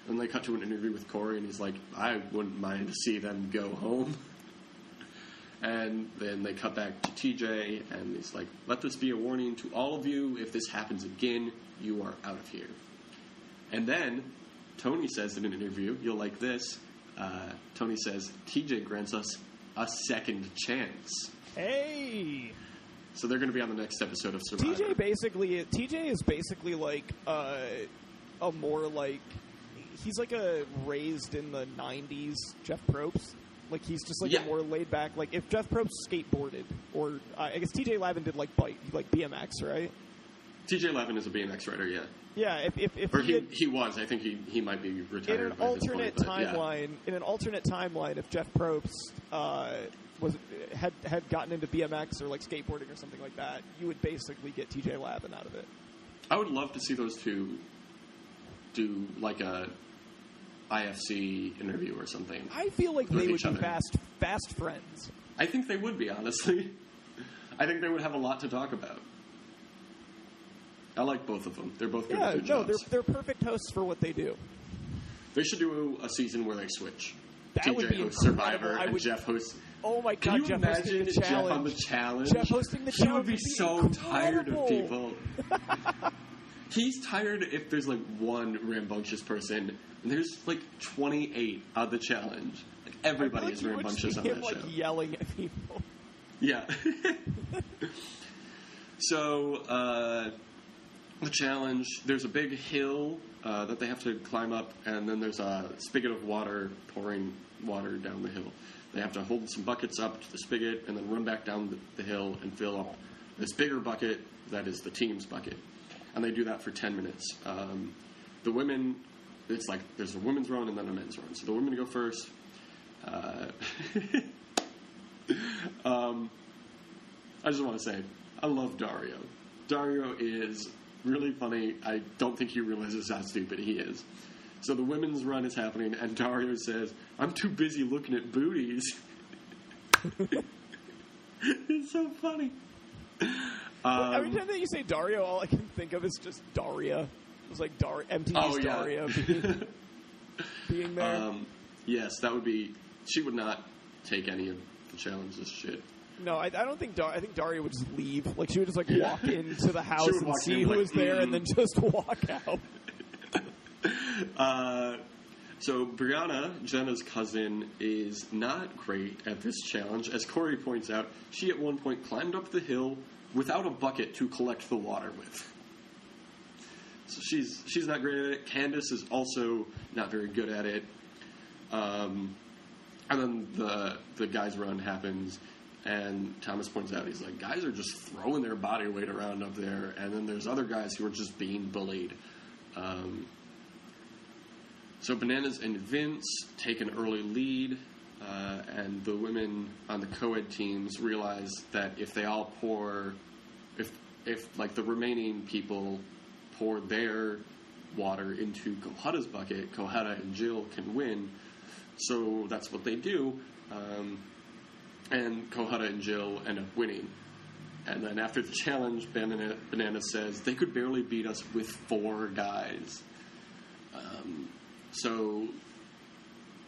And they cut to an interview with Corey, and he's like, "I wouldn't mind to see them go home." And then they cut back to TJ, and he's like, "Let this be a warning to all of you. If this happens again, you are out of here." And then Tony says in an interview, you'll like this, Tony says, "TJ grants us a second chance." Hey! So they're going to be on the next episode of Survivor. TJ is basically like a more like, he's like a raised in the 90s Jeff Probst. Like he's just like a more laid back, like if Jeff Probst skateboarded, or I guess TJ Lavin did like BMX, right? TJ Lavin is a BMX rider, yeah. Yeah, if or he was. I think he might be retired. In an alternate timeline, if Jeff Probst had gotten into BMX or like skateboarding or something like that, you would basically get TJ Lavin out of it. I would love to see those two do like a IFC interview or something. I feel like they would be fast friends. I think they would be, honestly. I think they would have a lot to talk about. I like both of them. They're both good at their jobs. They're perfect hosts for what they do. They should do a season where they switch. That would TJ be hosts Survivor and Jeff hosts. Oh my God! Can you Jeff imagine Jeff on the challenge? Jeff hosting the challenge would be so tired of people. He's tired if there's like one rambunctious person, and there's like 28 on the challenge. Like everybody is rambunctious on that show. Like yelling at people. Yeah. So the challenge, there's a big hill that they have to climb up, and then there's a spigot of water pouring water down the hill. They have to hold some buckets up to the spigot and then run back down the hill and fill up this bigger bucket that is the team's bucket. And they do that for 10 minutes. The women, it's like there's a women's run and then a men's run. So the women go first. I just want to say, I love Dario. Dario is really funny. I don't think he realizes how stupid he is. So the women's run is happening, and Dario says, "I'm too busy looking at booties." It's so funny. Every time that you say Dario, all I can think of is just Daria. It was like MTV's Daria being there. Yes, that would be... She would not take any of the challenges shit. No, I don't think... I think Daria would just leave. Like, she would just, walk into the house and see who was there and then just walk out. So Brianna, Jenna's cousin, is not great at this challenge. As Corey points out, she at one point climbed up the hill without a bucket to collect the water with. So she's not great at it. Candace is also not very good at it. And then the guys' run happens, and Thomas points out, he's like, guys are just throwing their body weight around up there, and then there's other guys who are just being bullied. So Bananas and Vince take an early lead, and the women on the co-ed teams realize that if they all if the remaining people pour their water into Kohada's bucket, Kohada and Jill can win. So that's what they do, and Kohada and Jill end up winning. And then after the challenge, Banana says they could barely beat us with 4 guys. So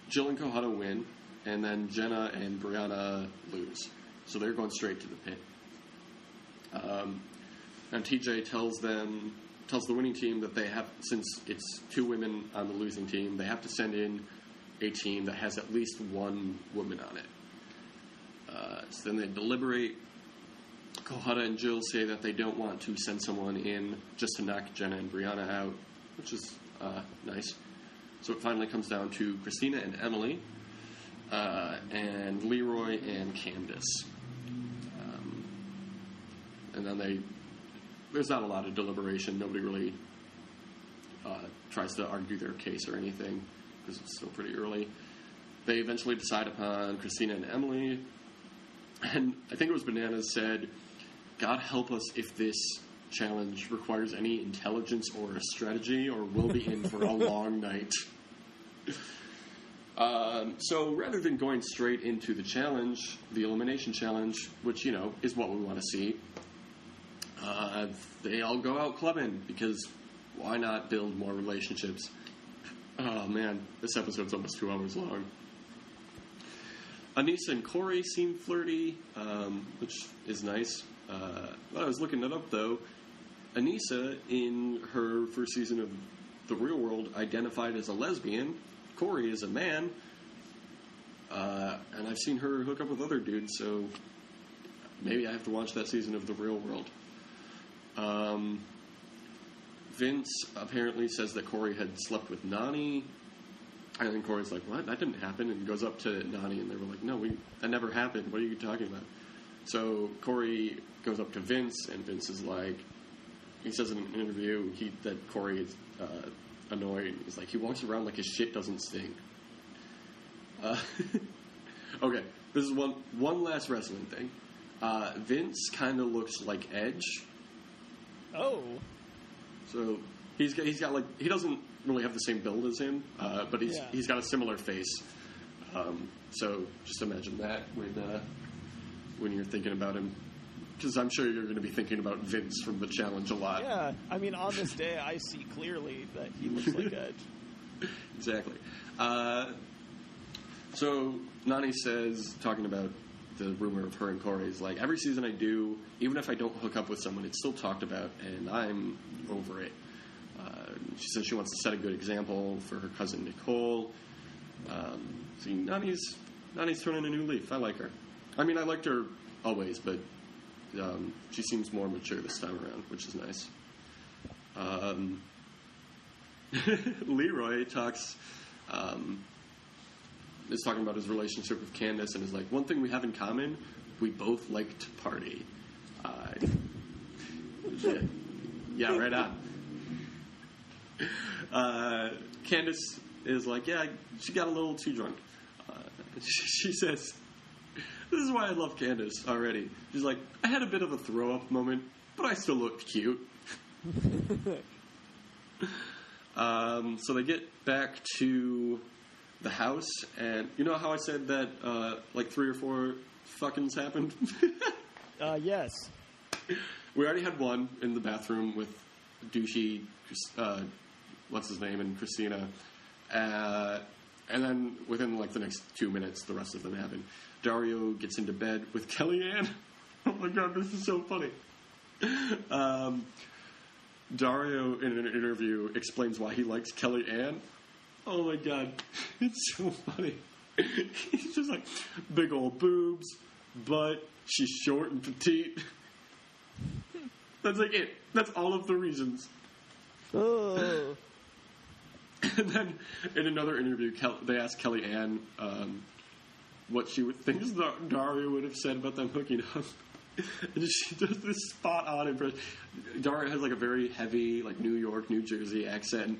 Jill and Kohada win, and then Jenna and Brianna lose. So they're going straight to the pit. And TJ tells the winning team that they have, since it's 2 women on the losing team, they have to send in a team that has at least 1 woman on it. So then they deliberate. Kohada and Jill say that they don't want to send someone in just to knock Jenna and Brianna out, which is nice. So it finally comes down to Christina and Emily, and Leroy and Candace. And then there's not a lot of deliberation. Nobody really tries to argue their case or anything, because it's still pretty early. They eventually decide upon Christina and Emily, and I think it was Bananas said, God help us if this challenge requires any intelligence or a strategy, or we'll be in for a long night. So rather than going straight into the challenge, the elimination challenge, which, is what we want to see, they all go out clubbing, because why not build more relationships? Oh man, this episode's almost 2 hours long. Anissa and Corey seem flirty, which is nice. When I was looking it up, though, Anissa, in her first season of The Real World, identified as a lesbian. Corey is a man. And I've seen her hook up with other dudes, so maybe I have to watch that season of The Real World. Vince apparently says that Corey had slept with Nani. And then Corey's like, what? That didn't happen. And goes up to Nani, and they were like, no, that never happened. What are you talking about? So Corey goes up to Vince, and Vince is like, he says in an interview that Corey is annoyed. He's like, he walks around like his shit doesn't stink. Okay, this is one last wrestling thing. Vince kind of looks like Edge. Oh. So he's got like, he doesn't really have the same build as him, but he's got a similar face. So just imagine that when you're thinking about him, because I'm sure you're going to be thinking about Vince from the challenge a lot. Yeah, I mean, on this day, I see clearly that he looks like Edge. Exactly. So Nani says, talking about the rumor of her and Corey's, like, every season I do, even if I don't hook up with someone, it's still talked about, and I'm over it. She says she wants to set a good example for her cousin Nicole. See, Nani's turning a new leaf. I like her. I mean, I liked her always, but she seems more mature this time around, which is nice. Leroy is talking about his relationship with Candace, and is like, one thing we have in common, we both like to party. Yeah, right on. Candace is like, yeah, she got a little too drunk. She says, this is why I love Candace already. She's like, I had a bit of a throw-up moment, but I still looked cute. So they get back to the house, and you know how I said that like 3 or 4 fuckings happened? Yes. We already had one in the bathroom with douchey, what's his name, and Christina. And then within like the next 2 minutes, the rest of them happen. Dario gets into bed with Kellyanne. Oh my god, this is so funny. Dario, in an interview, explains why he likes Kellyanne. Oh my god, it's so funny. He's just like, big old boobs, butt, she's short and petite. That's like it. That's all of the reasons. Oh. And then, in another interview, they asked Kellyanne what she thinks Dario would have said about them hooking up. And she does this spot-on impression. Dario has like a very heavy, like New York, New Jersey accent,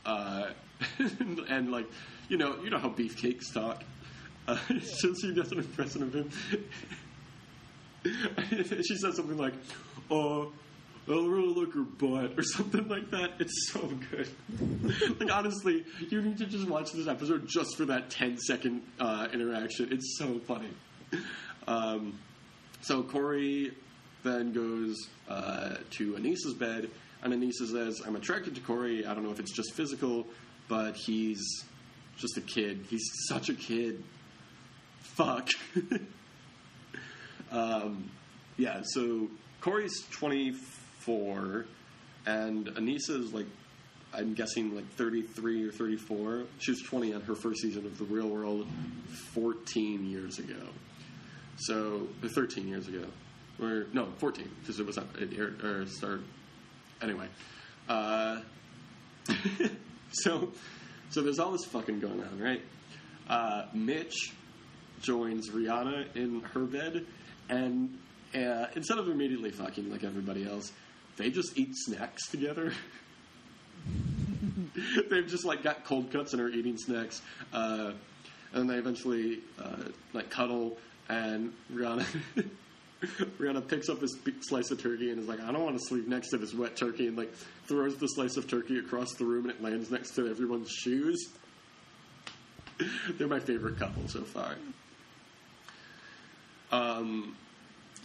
and like you know how beefcakes talk. So she does an impression of him. She says something like, "Oh, I really like her butt," or something like that. It's so good. Like honestly, you need to just watch this episode just for that 10-second interaction. It's so funny. So Corey then goes to Anissa's bed, and Anissa says, "I'm attracted to Corey. I don't know if it's just physical, but he's just a kid. He's such a kid. Fuck." Yeah, so Corey's 24, and Anissa is like, I'm guessing like 33 or 34. She was 20 on her first season of The Real World 14 years ago. So, 13 years ago. Or, no, 14, because it was it aired, or started. Anyway. So there's all this fucking going on, right? Mitch joins Rihanna in her bed, and instead of immediately fucking like everybody else, they just eat snacks together. They've just like got cold cuts and are eating snacks, and then they eventually like cuddle, and Rihanna picks up this big slice of turkey and is like, "I don't want to sleep next to this wet turkey," and like throws the slice of turkey across the room, and it lands next to everyone's shoes. They're my favorite couple so far.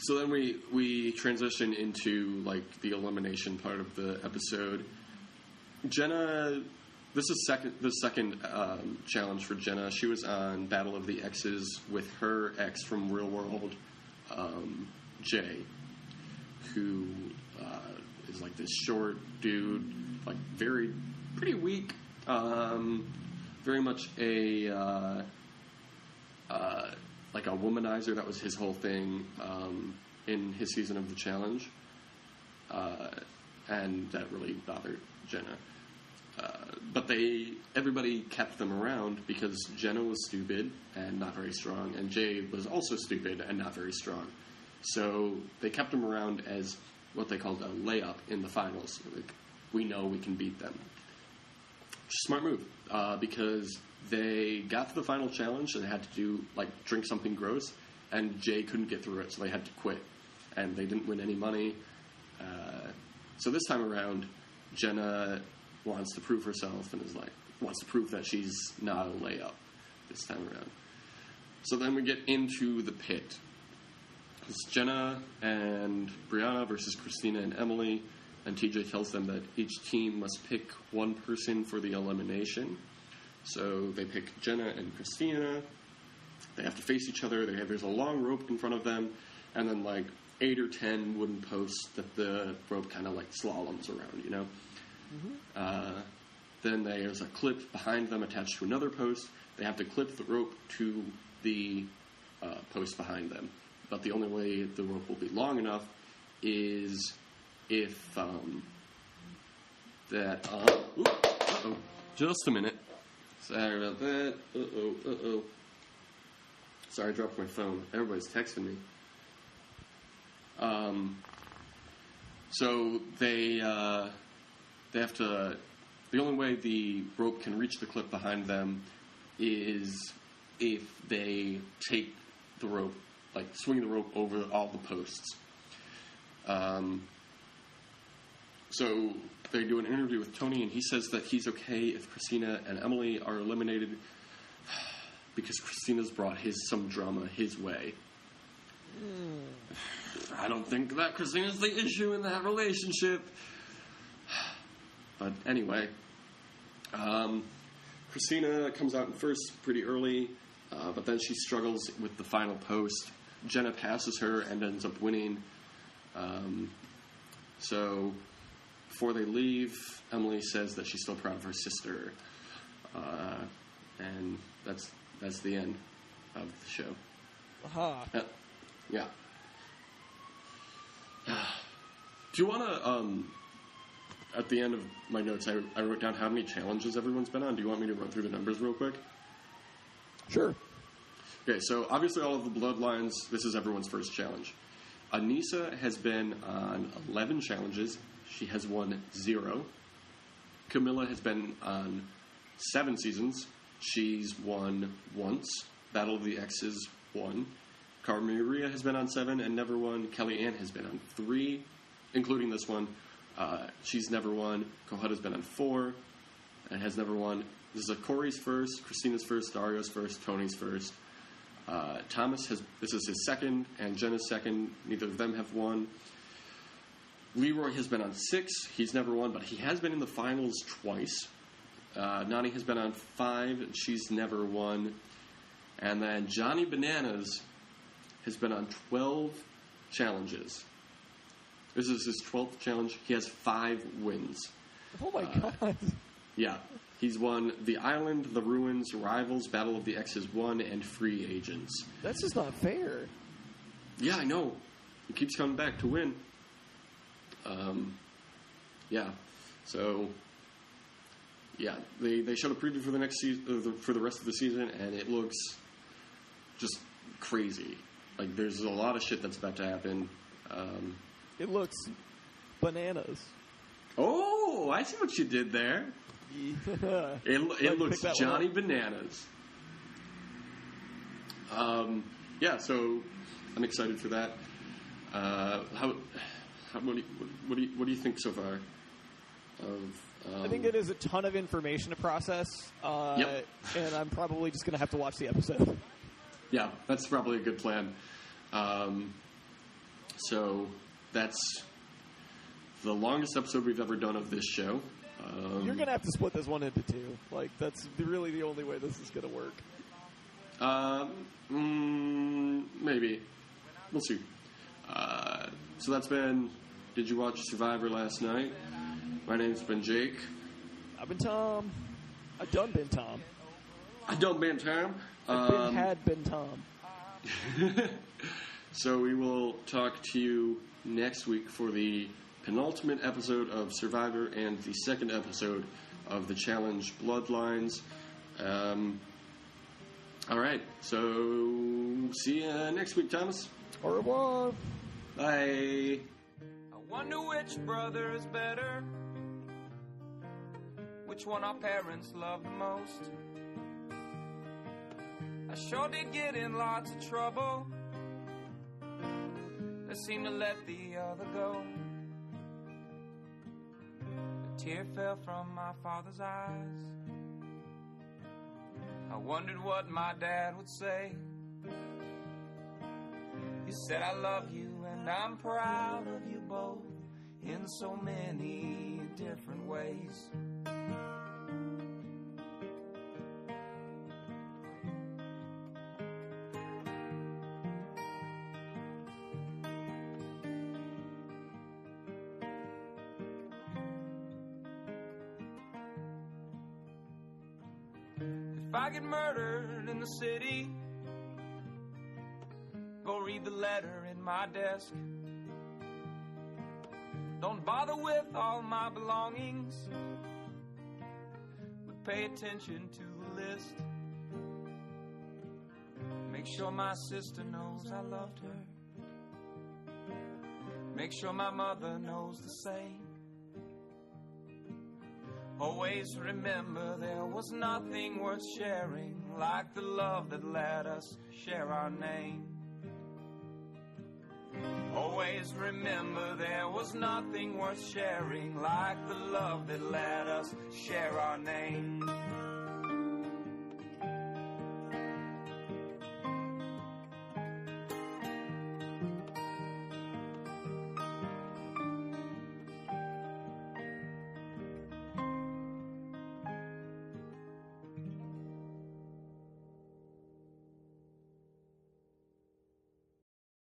So then we transition into like the elimination part of the episode. Jenna, this is the second challenge for Jenna. She was on Battle of the Exes with her ex from Real World, Jay, who is like this short dude, like pretty weak, very much a like a womanizer. That was his whole thing in his season of the challenge, and that really bothered Jenna. But everybody kept them around because Jenna was stupid and not very strong, and Jay was also stupid and not very strong. So they kept them around as what they called a layup in the finals. Like, we know we can beat them. Smart move, because they got to the final challenge and had to drink something gross, and Jay couldn't get through it, so they had to quit, and they didn't win any money. So this time around, Jenna wants to prove herself and wants to prove that she's not a layup this time around. So then we get into the pit. It's Jenna and Brianna versus Christina and Emily, and TJ tells them that each team must pick one person for the elimination. So they pick Jenna and Christina. They have to face each other. There's a long rope in front of them, and then 8 or 10 wooden posts that the rope kind of slaloms around, you know? Mm-hmm. Then there's a clip behind them attached to another post. They have to clip the rope to the post behind them. But the only way the rope will be long enough is if just a minute. Sorry about that. Sorry, I dropped my phone. Everybody's texting me. So they have to. The only way the rope can reach the clip behind them is if they take the rope, swing the rope over all the posts. So they do an interview with Tony, and he says that he's okay if Christina and Emily are eliminated because Christina's brought some drama his way. I don't think that Christina's the issue in that relationship. But anyway, Christina comes out in first pretty early, but then she struggles with the final post. Jenna passes her and ends up winning. So before they leave, Emily says that she's still proud of her sister. And that's the end of the show. Aha. Yeah. Do you want to, at the end of my notes, I wrote down how many challenges everyone's been on. Do you want me to run through the numbers real quick? Sure. Okay, so obviously all of the Bloodlines, this is everyone's first challenge. Anissa has been on 11 challenges. She has won 0. Camilla has been on 7 seasons. She's won once. Battle of the Exes, 1. Maria has been on 7 and never won. Kelly Ann has been on 3, including this one. She's never won. Kohut has been on 4 and has never won. This is Corey's first, Christina's first, Dario's first, Tony's first. Thomas this is his second, and Jenna's second. Neither of them have won. Leroy has been on 6. He's never won, but he has been in the finals twice. Nani has been on 5, and she's never won. And then Johnny Bananas has been on 12 challenges. This is his 12th challenge. He has 5 wins. Oh my god. Yeah. He's won The Island, The Ruins, Rivals, Battle of the Exes 1, and Free Agents. That's just not fair. Yeah, I know. He keeps coming back to win. Yeah. So, yeah, they showed a preview for the next season, for the rest of the season, and it looks just crazy. Like, there's a lot of shit that's about to happen. It looks bananas. Oh, I see what you did there. It looks Johnny Bananas. Yeah, so I'm excited for that. What do you think so far? I think it is a ton of information to process, Yep. and I'm probably just going to have to watch the episode. Yeah, that's probably a good plan. So that's the longest episode we've ever done of this show. You're going to have to split this one into 2. Like, that's really the only way this is going to work. Maybe. We'll see. So that's been... Did you watch Survivor last night? My name's been Jake. I've been Thom. I done been Thom. I done been Thom. Had been Thom. So we will talk to you next week for the penultimate episode of Survivor and the second episode of the challenge Bloodlines. All right, so see you next week, Thomas. Au revoir. Bye. I wonder which brother is better, which one our parents love the most. I sure did get in lots of trouble, I seemed to let the other go. A tear fell from my father's eyes, I wondered what my dad would say. He said, I love you and I'm proud of you both in so many different ways. If I get murdered in the city, go read the letter in my desk. Don't bother with all my belongings, but pay attention to the list. Make sure my sister knows I loved her. Make sure my mother knows the same. Always remember there was nothing worth sharing like the love that let us share our name. Always remember there was nothing worth sharing like the love that let us share our name.